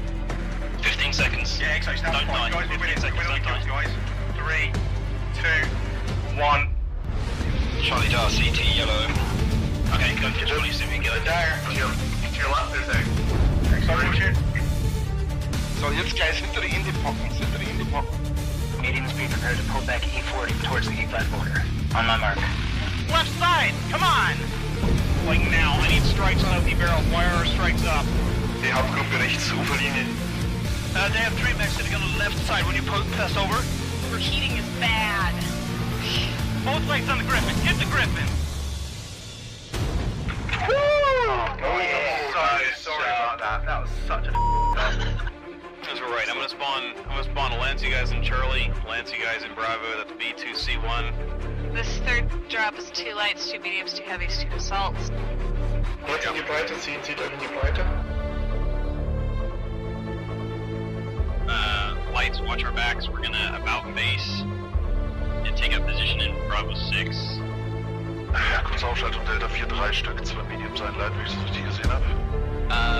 15 seconds. Yeah, exactly. Don't die. Guys, 15 seconds, don't die. guys. 3, 2, 1. Charlie Dar, CT, yellow. Okay, go to Charlie, see if we can get it. There. To your left, there's a... Sorry, shoot. So, jetzt guys, hinter die Indie-Pocken, Mediums be prepared to pull back E40 towards the E5 border. On my mark. Left side, come on! Like now, I need strikes on OP barrels. Wire are strikes up. Die Hauptgruppe rechts, Uferlinie. They have 3 mechs sitting on the left side. When you pass over. Overheating is bad. Both legs on the Griffin. Hit the Griffin. Oh, yeah. Sorry about that. That was such a That's right. I'm gonna spawn Lance, you guys in Charlie, Lance, you guys in Bravo. That's B2C1. This third drop is 2 lights, 2 mediums, 2 heavies, 2 assaults. Jetzt in die Breite ziehen, zieht euch in die Breite. Lights, watch our backs. We're gonna about base and take up position in Bravo 6. Ja, kurze Aufschaltung Delta 4, 3 Stück, 2 Mediums, ein Light, wie ich das richtig gesehen habe.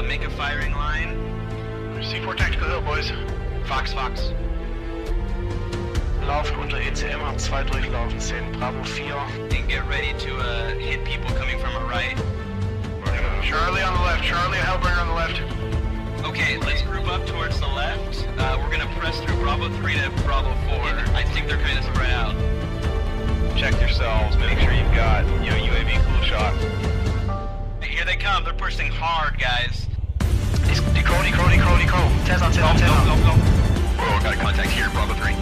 Make a firing line. C4 Tactical Hill, Boys. Fox, Fox. Laufen unter ECM, haben 2 durchlaufen, 10 Bravo 4. And get ready to hit people coming from a right. Charlie on the left, Charlie, Hellbringer on the left. Okay, let's group up towards the left. We're gonna press through Bravo 3 to Bravo 4. I think they're kind of spread out. Check yourselves. Make sure you've got, UAV cool shot. Here they come. They're pushing hard, guys. Deco. Tezon. Go. Oh, got a contact here, Bravo 3.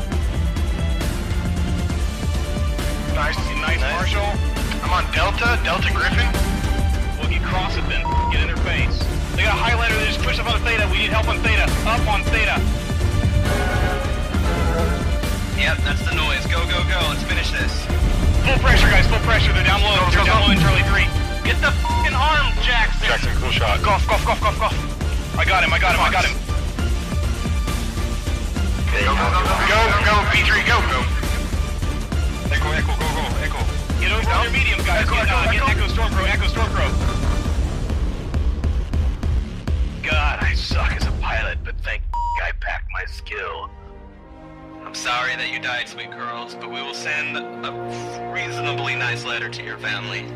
Nice, Marshall. I'm on Delta Griffin. Well, you cross it then. Get in their face. They got a highlighter. They just pushed up on Theta. We need help on Theta. Up on Theta. Yep, that's the noise. Go. Let's finish this. Full pressure, guys. Full pressure. They're down low. They're down low in Charlie 3. Get the f***ing arm, Jackson! Jackson, cool shot. Golf. I got him. Go, B3, go. Echo, go. Get over on your mediums, guys. Get Echo Stormcrow. God, I suck as a pilot, but thank I packed my skill. I'm sorry that you died, sweet girls, but we will send a reasonably nice letter to your family.